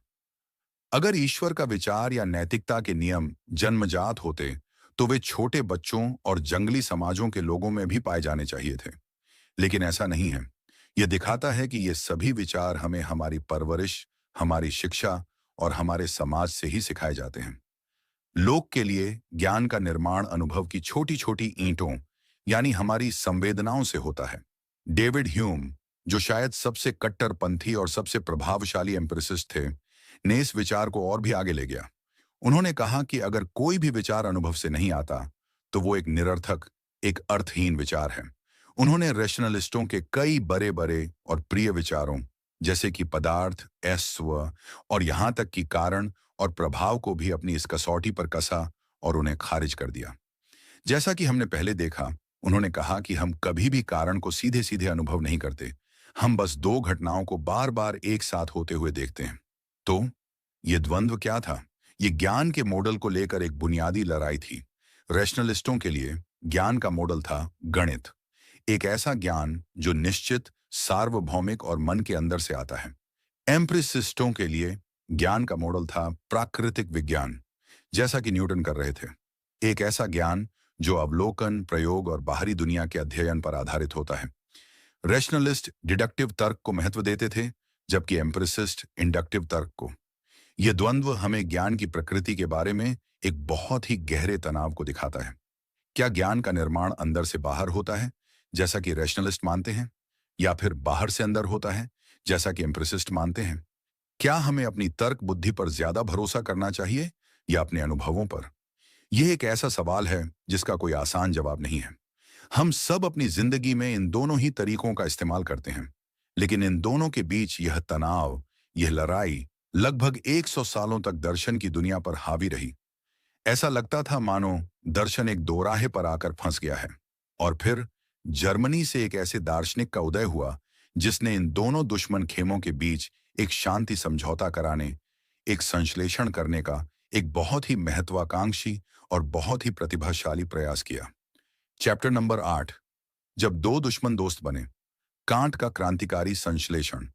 Speaker 1: अगर ईश्वर का विचार या नैतिकता के नियम जन्मजात होते तो वे छोटे बच्चों और जंगली समाजों के लोगों में भी पाए जाने चाहिए थे। लेकिन ऐसा नहीं है। यह दिखाता है कि ये सभी विचार हमें हमारी परवरिश, हमारी शिक्षा और हमारे समाज से ही सिखाए जाते हैं। लोक के लिए ज्ञान का निर्माण अनुभव की छोटी छोटी ईंटों, यानी हमारी संवेदनाओं से होता है। डेविड ह्यूम, जो शायद सबसे कट्टरपंथी और सबसे प्रभावशाली एम्पिरिसिस्ट थे, ने इस विचार को और भी आगे ले गया। उन्होंने कहा कि अगर कोई भी विचार अनुभव से नहीं आता तो वो एक निरर्थक, एक अर्थहीन विचार है। उन्होंने रैशनलिस्टों के कई बड़े बड़े और प्रिय विचारों, जैसे कि पदार्थ, स्व और यहाँ तक कि कारण और प्रभाव को भी अपनी इस कसौटी पर कसा और उन्हें खारिज कर दिया। जैसा कि हमने पहले देखा, उन्होंने कहा कि हम कभी भी कारण को सीधे सीधे अनुभव नहीं करते, हम बस दो घटनाओं को बार बार एक साथ होते हुए देखते हैं। तो ये द्वंद्व क्या था? ये ज्ञान के मॉडल को लेकर एक बुनियादी लड़ाई थी। रैशनलिस्टों के लिए ज्ञान का मॉडल था गणित, एक ऐसा ज्ञान जो निश्चित, सार्वभौमिक और मन के अंदर से आता है। एम्पिरिसिस्टों के लिए ज्ञान का मॉडल था प्राकृतिक विज्ञान, जैसा कि न्यूटन कर रहे थे, एक ऐसा ज्ञान जो अवलोकन, प्रयोग और बाहरी दुनिया के अध्ययन पर आधारित होता है। रैशनलिस्ट डिडक्टिव तर्क को महत्व देते थे, जबकि एम्पिरिसिस्ट इंडक्टिव तर्क को। यह द्वंद्व हमें ज्ञान की प्रकृति के बारे में एक बहुत ही गहरे तनाव को दिखाता है। क्या ज्ञान का निर्माण अंदर से बाहर होता है, जैसा कि रैशनलिस्ट मानते हैं, या फिर बाहर से अंदर होता है, जैसा कि एम्पिरिसिस्ट मानते हैं? क्या हमें अपनी तर्क बुद्धि पर ज्यादा भरोसा करना चाहिए या अपने अनुभवों पर? यह एक ऐसा सवाल है जिसका कोई आसान जवाब नहीं है। हम सब अपनी जिंदगी में इन दोनों ही तरीकों का इस्तेमाल करते हैं, लेकिन इन दोनों के बीच यह तनाव, यह लड़ाई लगभग 100 सालों तक दर्शन की दुनिया पर हावी रही। ऐसा लगता था मानो दर्शन एक दोराहे पर आकर फंस गया है। और फिर जर्मनी से एक ऐसे दार्शनिक का उदय हुआ जिसने इन दोनों दुश्मन खेमों के बीच एक शांति समझौता कराने, एक संश्लेषण करने का एक बहुत ही महत्वाकांक्षी और बहुत ही प्रतिभाशाली प्रयास किया। चैप्टर नंबर 8, जब दो दुश्मन दोस्त बने, कांट का क्रांतिकारी संश्लेषण।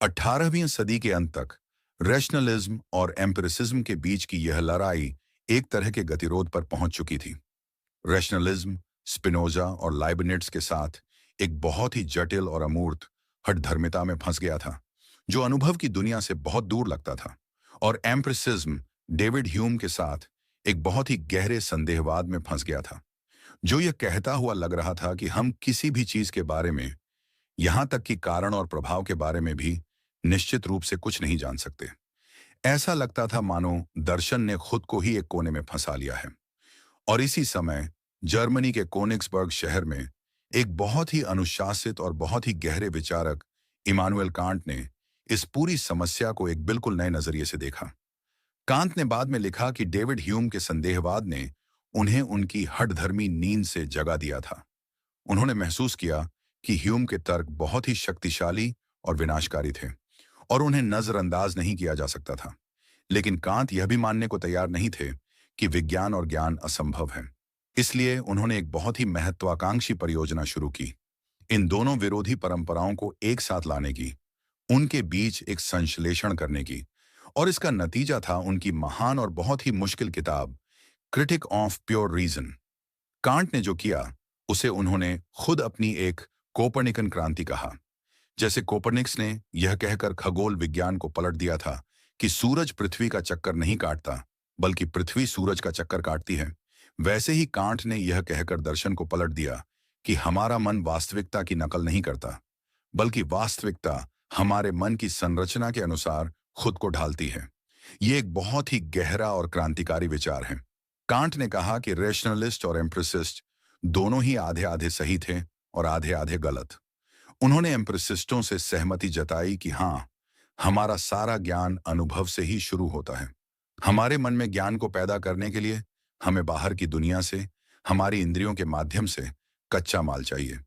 Speaker 1: 18वीं सदी के अंत तक रैशनलिज्म और एम्पिरिसिज्म के बीच की यह लड़ाई एक तरह के गतिरोध पर पहुंच चुकी थी। रैशनलिज्म स्पिनोजा और लाइबनिट्स के साथ एक बहुत ही जटिल और अमूर्त हठधर्मिता में फंस गया था, जो अनुभव की दुनिया से बहुत दूर लगता था। और एम्पिरिसिज्म डेविड ह्यूम के साथ एक बहुत ही गहरे संदेहवाद में फंस गया था, जो यह कहता हुआ लग रहा था कि हम किसी भी चीज के बारे में, यहां तक कि कारण और प्रभाव के बारे में भी निश्चित रूप से कुछ नहीं जान सकते। ऐसा लगता था मानो दर्शन ने खुद को ही एक कोने में फंसा लिया है। और इसी समय जर्मनी के कोनिग्सबर्ग शहर में एक बहुत ही अनुशासित और बहुत ही गहरे विचारक इमानुएल कांट ने इस पूरी समस्या को एक बिल्कुल नए नजरिए से देखा। कांट ने बाद में लिखा कि डेविड ह्यूम के संदेहवाद ने उन्हें उनकी हठधर्मी नींद से जगा दिया था। उन्होंने महसूस किया कि ह्यूम के तर्क बहुत ही शक्तिशाली और विनाशकारी थे और उन्हें नजरअंदाज नहीं किया जा सकता था। लेकिन कांत यह भी मानने को तैयार नहीं थे कि विज्ञान और ज्ञान असंभव है। इसलिए उन्होंने एक बहुत ही महत्वाकांक्षी परियोजना शुरू की, इन दोनों विरोधी परंपराओं को एक साथ लाने की, उनके बीच एक संश्लेषण करने की। और इसका नतीजा था उनकी महान और बहुत ही मुश्किल किताब Critique of Pure Reason. Kant ने जो किया उसे उन्होंने खुद अपनी एक कोपर्निकन क्रांति कहा। जैसे कोपर्निकस ने यह कहकर खगोल विज्ञान को पलट दिया था कि सूरज पृथ्वी का चक्कर नहीं काटता, बल्कि पृथ्वी सूरज का चक्कर काटती है, वैसे ही कांट ने यह कहकर दर्शन को पलट दिया कि हमारा मन वास्तविकता की नकल नहीं करता, बल्कि वास्तविकता हमारे मन की संरचना के अनुसार खुद को ढालती है। ये एक बहुत ही गहरा और क्रांतिकारी विचार है। कांट ने कहा कि रैशनलिस्ट और एम्प्रिसिस्ट दोनों ही आधे आधे सही थे और आधे आधे गलत। उन्होंने एम्प्रिसिस्टों से सहमति जताई कि हाँ, हमारा सारा ज्ञान अनुभव से ही शुरू होता है। हमारे मन में ज्ञान को पैदा करने के लिए हमें बाहर की दुनिया से, हमारी इंद्रियों के माध्यम से कच्चा माल चाहिए।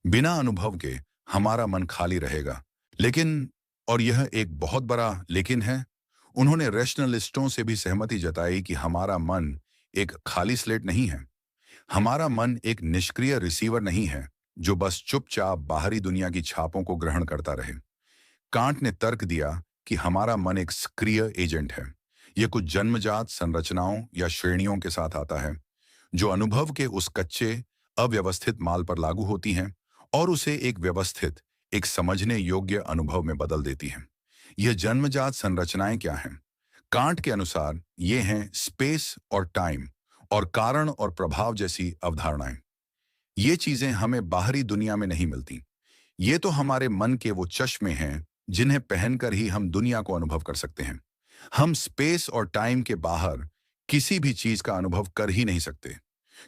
Speaker 1: बिना अनुभव के हमारा मन खाली रहेगा। लेकिन, और यह एक बहुत बड़ा लेकिन है, उन्होंने रैशनलिस्टों से भी सहमति जताई कि हमारा मन एक खाली स्लेट नहीं है। हमारा मन एक निष्क्रिय रिसीवर नहीं है जो बस चुपचाप बाहरी दुनिया की छापों को ग्रहण करता रहे। कांट ने तर्क दिया कि हमारा मन एक सक्रिय एजेंट है। यह कुछ जन्मजात संरचनाओं या श्रेणियों के साथ आता है जो अनुभव के उस कच्चे, अव्यवस्थित माल पर लागू होती हैं और उसे एक व्यवस्थित, एक समझने योग्य अनुभव में बदल देती हैं। यह जन्मजात संरचनाएं क्या हैं? कांट के अनुसार ये हैं स्पेस और टाइम और कारण और प्रभाव जैसी अवधारणाएं। ये चीजें हमें बाहरी दुनिया में नहीं मिलती। ये तो हमारे मन के वो चश्मे हैं जिन्हें पहनकर ही हम दुनिया को अनुभव कर सकते हैं। हम स्पेस और टाइम के बाहर किसी भी चीज का अनुभव कर ही नहीं सकते,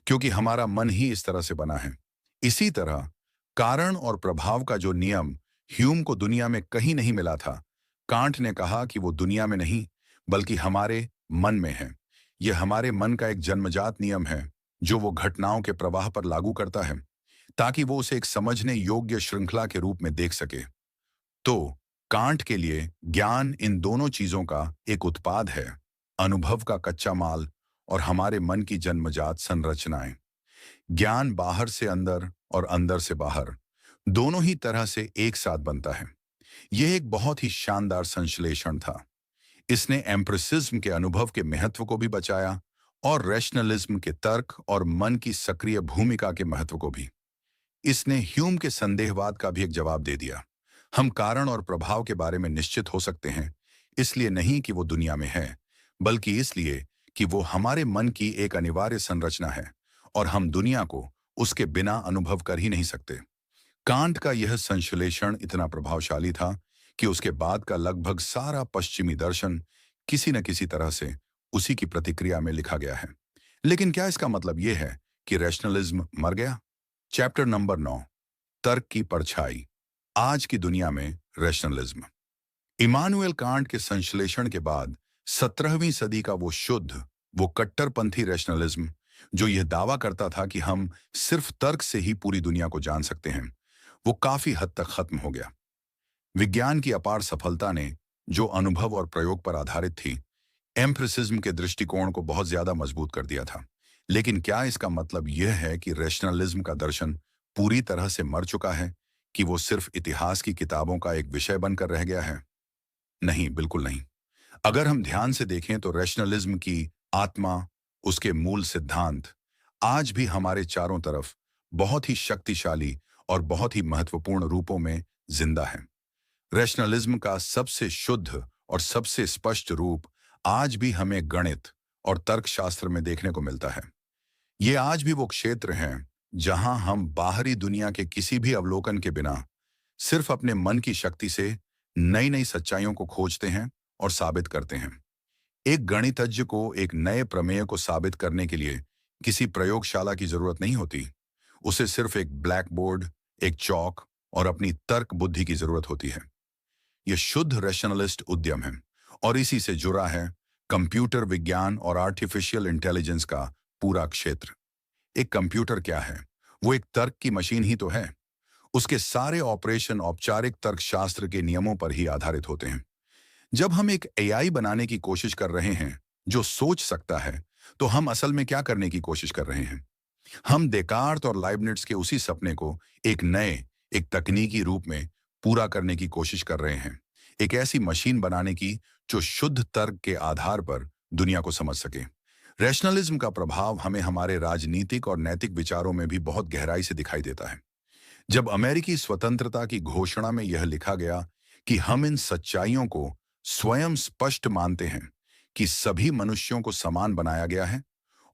Speaker 1: क्योंकि हमारा मन ही इस तरह से बना है। इसी तरह कारण और प्रभाव का जो नियम ह्यूम को दुनिया में कहीं नहीं मिला था, कांट ने कहा कि वो दुनिया में नहीं, बल्कि हमारे मन में है। यह हमारे मन का एक जन्मजात नियम है जो वो घटनाओं के प्रवाह पर लागू करता है ताकि वो उसे एक समझने योग्य श्रृंखला के रूप में देख सके। तो कांट के लिए ज्ञान इन दोनों चीजों का एक उत्पाद है, अनुभव का कच्चा माल और हमारे मन की जन्मजात संरचनाएं। ज्ञान बाहर से अंदर और अंदर से बाहर दोनों ही तरह से एक साथ बनता है। यह एक बहुत ही शानदार संश्लेषण था। इसने एम्प्रिसिज्म के अनुभव के महत्व को भी बचाया और रैशनलिज्म के तर्क और मन की सक्रिय भूमिका के महत्व को भी। इसने ह्यूम के संदेहवाद का भी एक जवाब दे दिया। हम कारण और प्रभाव के बारे में निश्चित हो सकते हैं, इसलिए नहीं कि वो दुनिया में है, बल्कि इसलिए कि वो हमारे मन की एक अनिवार्य संरचना है और हम दुनिया को उसके बिना अनुभव कर ही नहीं सकते। कांट का यह संश्लेषण इतना प्रभावशाली था कि उसके बाद का लगभग सारा पश्चिमी दर्शन किसी न किसी तरह से उसी की प्रतिक्रिया में लिखा गया है। लेकिन क्या इसका मतलब यह है कि रैशनलिज्म मर गया? चैप्टर नंबर 9, तर्क की परछाई। आज की दुनिया में रैशनलिज्म। इमानुएल कांट के संश्लेषण के बाद 17वीं सदी का वो शुद्ध, वो कट्टरपंथी रैशनलिज्म जो यह दावा करता था कि हम सिर्फ तर्क से ही पूरी दुनिया को जान सकते हैं, वो काफी हद तक खत्म हो गया। विज्ञान की अपार सफलता ने, जो अनुभव और प्रयोग पर आधारित थी, एम्प्रिसिज्म के दृष्टिकोण को बहुत ज्यादा मजबूत कर दिया था। लेकिन क्या इसका मतलब यह है कि रैशनलिज्म का दर्शन पूरी तरह से मर चुका है, कि वो सिर्फ इतिहास की किताबों का एक विषय बनकर रह गया है? नहीं, बिल्कुल नहीं। अगर हम ध्यान से देखें तो रैशनलिज्म की आत्मा, उसके मूल सिद्धांत आज भी हमारे चारों तरफ बहुत ही शक्तिशाली और बहुत ही महत्वपूर्ण रूपों में जिंदा है। रैशनलिज्म का सबसे शुद्ध और सबसे स्पष्ट रूप आज भी हमें गणित और तर्कशास्त्र में देखने को मिलता है। ये आज भी वो क्षेत्र हैं जहां हम बाहरी दुनिया के किसी भी अवलोकन के बिना सिर्फ अपने मन की शक्ति से नई नई सच्चाइयों को खोजते हैं और साबित करते हैं। एक गणितज्ञ को एक नए प्रमेय को साबित करने के लिए किसी प्रयोगशाला की जरूरत नहीं होती। उसे सिर्फ एक ब्लैक बोर्ड, एक चौक और अपनी तर्क बुद्धि की जरूरत होती है। यह शुद्ध रैशनलिस्ट उद्यम है और इसी से जुड़ा है कंप्यूटर विज्ञान और आर्टिफिशियल इंटेलिजेंस का पूरा क्षेत्र। एक कंप्यूटर क्या है? वो एक तर्क की मशीन ही तो है। उसके सारे ऑपरेशन औपचारिक तर्कशास्त्र के नियमों पर ही आधारित होते हैं। जब हम एक एआई बनाने की कोशिश कर रहे हैं जो सोच सकता है, तो हम असल में क्या करने की कोशिश कर रहे हैं? हम डेकार्त और लाइबनिट्ज के उसी सपने को एक तकनीकी रूप में पूरा करने की कोशिश कर रहे हैं। एक ऐसी मशीन बनाने की जो शुद्ध तर्क के आधार पर दुनिया को समझ सके। रैशनलिज्म का प्रभाव हमें हमारे राजनीतिक और नैतिक विचारों में भी बहुत गहराई से दिखाई देता है। जब अमेरिकी स्वतंत्रता की घोषणा में यह लिखा गया कि हम इन सच्चाइयों को स्वयं स्पष्ट मानते हैं कि सभी मनुष्यों को समान बनाया गया है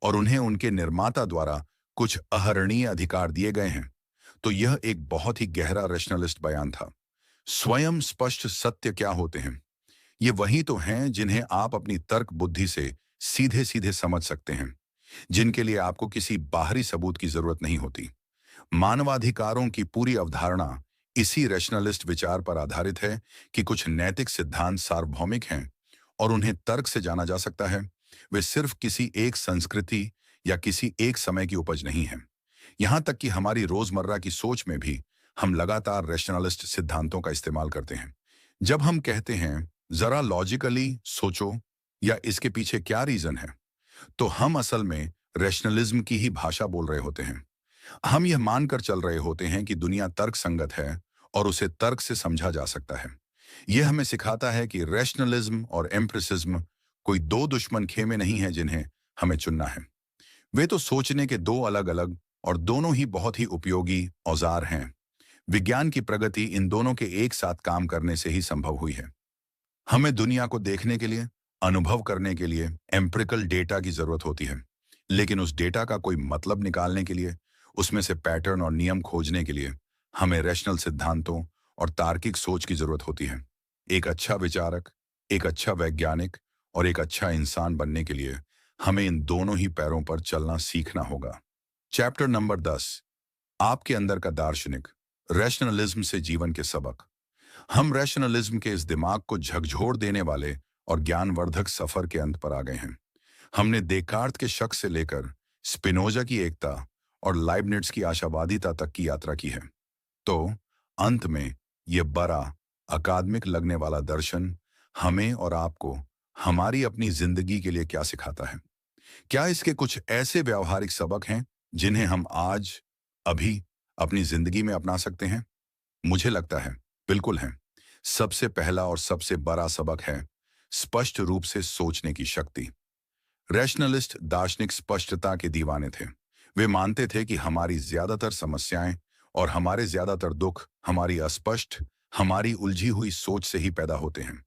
Speaker 1: और उन्हें उनके निर्माता द्वारा कुछ अहरणीय अधिकार दिए गए हैं, तो यह एक बहुत ही गहरा रैशनलिस्ट बयान था। स्वयं स्पष्ट सत्य क्या होते हैं? ये वही तो हैं जिन्हें आप अपनी तर्क बुद्धि से सीधे सीधे समझ सकते हैं, जिनके लिए आपको किसी बाहरी सबूत की जरूरत नहीं होती। मानवाधिकारों की पूरी अवधारणा इसी रैशनलिस्ट विचार पर आधारित है कि कुछ नैतिक सिद्धांत सार्वभौमिक हैं और उन्हें तर्क से जाना जा सकता है। वे सिर्फ किसी एक संस्कृति या किसी एक समय की उपज नहीं है। यहां तक कि हमारी रोजमर्रा की सोच में भी हम लगातार रैशनलिस्ट सिद्धांतों का इस्तेमाल करते हैं। जब हम कहते हैं जरा लॉजिकली सोचो या इसके पीछे क्या रीजन है, तो हम असल में रैशनलिज्म की ही भाषा बोल रहे होते हैं। हम यह मानकर चल रहे होते हैं कि दुनिया तर्क संगत है और उसे तर्क से समझा जा सकता है। यह हमें सिखाता है कि रैशनलिज्म और एम्प्रिसिज्म कोई दो दुश्मन खेमे नहीं है जिन्हें हमें चुनना है। वे तो सोचने के दो अलग अलग और दोनों ही बहुत ही उपयोगी औजार हैं। विज्ञान की प्रगति इन दोनों के एक साथ काम करने से ही संभव हुई है। हमें दुनिया को देखने के लिए, अनुभव करने के लिए एम्पिरिकल डेटा की जरूरत होती है, लेकिन उस डेटा का कोई मतलब निकालने के लिए, उसमें से पैटर्न और नियम खोजने के लिए हमें रैशनल सिद्धांतों और तार्किक सोच की जरूरत होती है। एक अच्छा विचारक, एक अच्छा वैज्ञानिक और एक अच्छा इंसान बनने के लिए हमें इन दोनों ही पैरों पर चलना सीखना होगा। चैप्टर नंबर 10, आपके अंदर का दार्शनिक, रैशनलिज्म से जीवन के सबक। हम रैशनलिज्म के इस दिमाग को झकझोर देने वाले और ज्ञानवर्धक सफर के अंत पर आ गए हैं। हमने देकार्त के शक से लेकर स्पिनोजा की एकता और लाइबनिट्ज की आशावादिता तक की यात्रा की है। तो अंत में यह बड़ा अकादमिक लगने वाला दर्शन हमें और आपको हमारी अपनी जिंदगी के लिए क्या सिखाता है? क्या इसके कुछ ऐसे व्यावहारिक सबक हैं जिन्हें हम आज, अभी अपनी जिंदगी में अपना सकते हैं? मुझे लगता है बिल्कुल है। सबसे पहला और सबसे बड़ा सबक है स्पष्ट रूप से सोचने की शक्ति। रैशनलिस्ट दार्शनिक स्पष्टता के दीवाने थे। वे मानते थे कि हमारी ज्यादातर समस्याएं और हमारे ज्यादातर दुख हमारी अस्पष्ट, हमारी उलझी हुई सोच से ही पैदा होते हैं।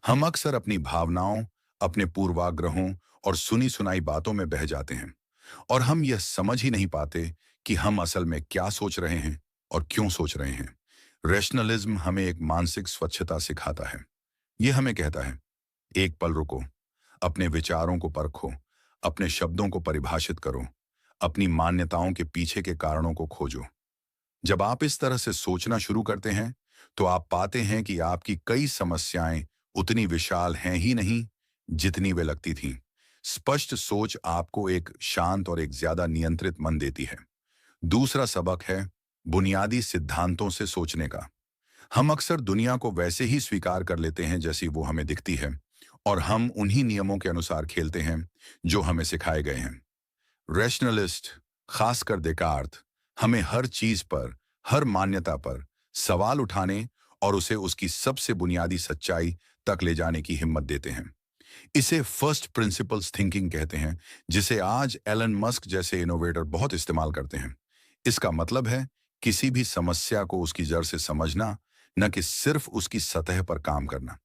Speaker 1: हम अक्सर अपनी भावनाओं, अपने पूर्वाग्रहों और सुनी सुनाई बातों में बह जाते हैं और हम यह समझ ही नहीं पाते कि हम असल में क्या सोच रहे हैं और क्यों सोच रहे हैं। रैशनलिज्म हमें एक मानसिक स्वच्छता सिखाता है। यह हमें कहता है, एक पल रुको, अपने विचारों को परखो, अपने शब्दों को परिभाषित करो, अपनी मान्यताओं के पीछे के कारणों को खोजो। जब आप इस तरह से सोचना शुरू करते हैं, तो आप पाते हैं कि आपकी कई समस्याएं उतनी विशाल हैं ही नहीं जितनी वे लगती थीं। स्पष्ट सोच आपको एक शांत और एक ज्यादा नियंत्रित मन देती है। दूसरा सबक है बुनियादी सिद्धांतों से सोचने का। हम अक्सर दुनिया को वैसे ही स्वीकार कर लेते हैं जैसी वो हमें दिखती है और हम उन्हीं नियमों के अनुसार खेलते हैं जो हमें सिखाए गए हैं। रैशनलिस्ट, खासकर देकार्त, हमें हर चीज पर, हर मान्यता पर सवाल उठाने और उसे उसकी सबसे बुनियादी सच्चाई तक ले जाने की हिम्मत देते हैं। इसे फर्स्ट प्रिंसिपल्स थिंकिंग कहते हैं, जिसे आज एलन मस्क जैसे इनोवेटर बहुत इस्तेमाल करते हैं। इसका मतलब है किसी भी समस्या को उसकी जड़ से समझना, न कि सिर्फ उसकी सतह पर काम करना।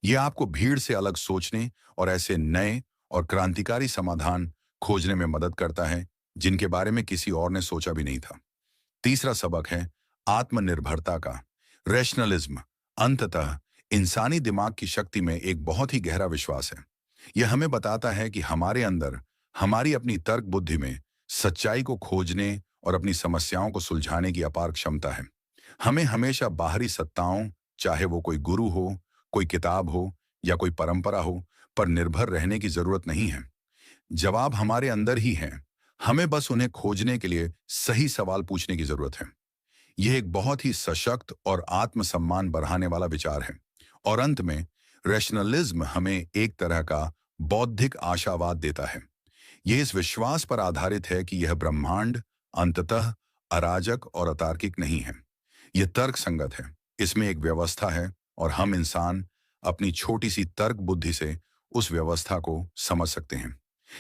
Speaker 1: यह आपको भीड़ से अलग सोचने और ऐसे नए और क्रांतिकारी समाधान खोजने में मदद करता है जिनके बारे में किसी और ने सोचा भी नहीं था। तीसरा सबक है आत्मनिर्भरता का। रैशनलिज्म अंततः इंसानी दिमाग की शक्ति में एक बहुत ही गहरा विश्वास है। यह हमें बताता है कि हमारे अंदर, हमारी अपनी तर्क बुद्धि में सच्चाई को खोजने और अपनी समस्याओं को सुलझाने की अपार क्षमता है। हमें हमेशा बाहरी सत्ताओं, चाहे वो कोई गुरु हो, कोई किताब हो या कोई परंपरा हो, पर निर्भर रहने की जरूरत नहीं है। जवाब हमारे अंदर ही है। हमें बस उन्हें खोजने के लिए सही सवाल पूछने की जरूरत है। यह एक बहुत ही सशक्त और आत्मसम्मान बढ़ाने वाला विचार है। और अंत में रैशनलिज्म हमें एक तरह का बौद्धिक आशावाद देता है। यह इस विश्वास पर आधारित है कि यह ब्रह्मांड अंततः अराजक और अतार्किक नहीं है। यह तर्क संगत है, इसमें एक व्यवस्था है, और हम इंसान अपनी छोटी सी तर्क बुद्धि से उस व्यवस्था को समझ सकते हैं।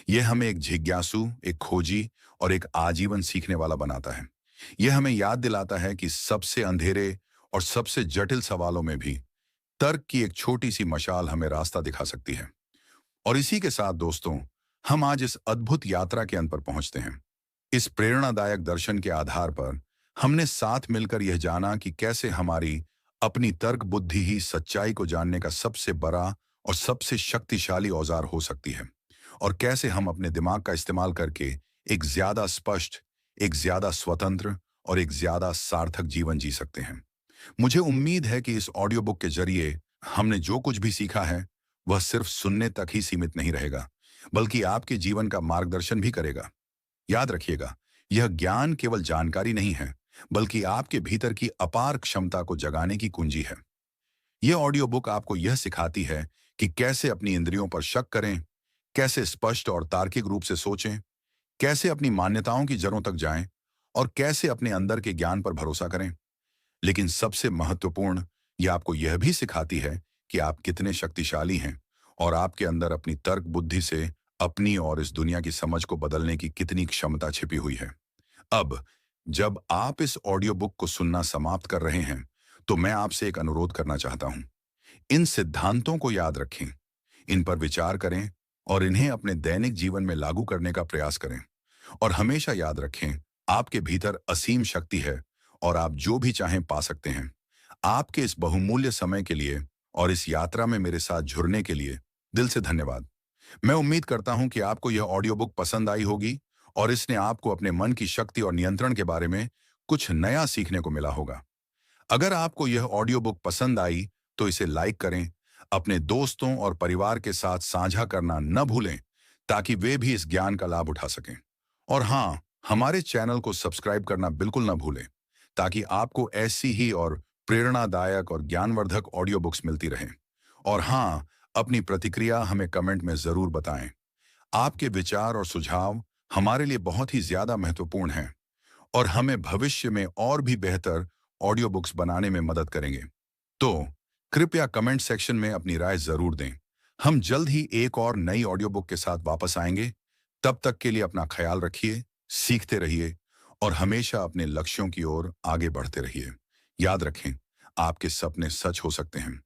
Speaker 1: यह हमें एक जिज्ञासु, एक खोजी और एक आजीवन सीखने वाला बनाता है। यह हमें याद दिलाता है कि सबसे अंधेरे और सबसे जटिल सवालों में भी तर्क की एक छोटी सी मशाल हमें रास्ता दिखा सकती है। और इसी के साथ दोस्तों, हम आज इस अद्भुत यात्रा के अंत पर पहुंचते हैं। इस प्रेरणादायक दर्शन के आधार पर हमने साथ मिलकर यह जाना कि कैसे हमारी अपनी तर्क बुद्धि ही सच्चाई को जानने का सबसे बड़ा और सबसे शक्तिशाली औजार हो सकती है, और कैसे हम अपने दिमाग का इस्तेमाल करके एक ज्यादा स्पष्ट, एक ज्यादा स्वतंत्र और एक ज्यादा सार्थक जीवन जी सकते हैं। मुझे उम्मीद है कि इस ऑडियो बुक के जरिए हमने जो कुछ भी सीखा है वह सिर्फ सुनने तक ही सीमित नहीं रहेगा, बल्कि आपके जीवन का मार्गदर्शन भी करेगा। याद रखिएगा, यह ज्ञान केवल जानकारी नहीं है, बल्कि आपके भीतर की अपार क्षमता को जगाने की कुंजी है। यह ऑडियो बुक आपको यह सिखाती है कि कैसे अपनी इंद्रियों पर शक करें, कैसे स्पष्ट और तार्किक रूप से सोचें, कैसे अपनी मान्यताओं की जड़ों तक जाएं और कैसे अपने अंदर के ज्ञान पर भरोसा करें। लेकिन सबसे महत्वपूर्ण, यह आपको यह भी सिखाती है कि आप कितने शक्तिशाली हैं और आपके अंदर अपनी तर्क बुद्धि से अपनी और इस दुनिया की समझ को बदलने की कितनी क्षमता छिपी हुई है। अब जब आप इस ऑडियो बुक को सुनना समाप्त कर रहे हैं, तो मैं आपसे एक अनुरोध करना चाहता हूं। इन सिद्धांतों को याद रखें, इन पर विचार करें और इन्हें अपने दैनिक जीवन में लागू करने का प्रयास करें। और हमेशा याद रखें, आपके भीतर असीम शक्ति है और आप जो भी चाहें पा सकते हैं। आपके इस बहुमूल्य समय के लिए और इस यात्रा में मेरे साथ जुड़ने के लिए दिल से धन्यवाद। मैं उम्मीद करता हूं कि आपको यह ऑडियो बुक पसंद आई होगी और इसने आपको अपने मन की शक्ति और नियंत्रण के बारे में कुछ नया सीखने को मिला होगा। अगर आपको यह ऑडियो बुक पसंद आई तो इसे लाइक करें, अपने दोस्तों और परिवार के साथ साझा करना न भूलें, ताकि वे भी इस ज्ञान का लाभ उठा सकें। और हाँ, हमारे चैनल को सब्सक्राइब करना बिल्कुल न भूलें, ताकि आपको ऐसी ही और प्रेरणादायक और ज्ञानवर्धक ऑडियो बुक्स मिलती रहें। और हाँ, अपनी प्रतिक्रिया हमें कमेंट में जरूर बताएं। आपके विचार और सुझाव हमारे लिए बहुत ही ज्यादा महत्वपूर्ण हैं और हमें भविष्य में और भी बेहतर ऑडियो बुक्स बनाने में मदद करेंगे। तो कृपया कमेंट सेक्शन में अपनी राय जरूर दें। हम जल्द ही एक और नई ऑडियो बुक के साथ वापस आएंगे। तब तक के लिए अपना ख्याल रखिए, सीखते रहिए और हमेशा अपने लक्ष्यों की ओर आगे बढ़ते रहिए। याद रखें, आपके सपने सच हो सकते हैं।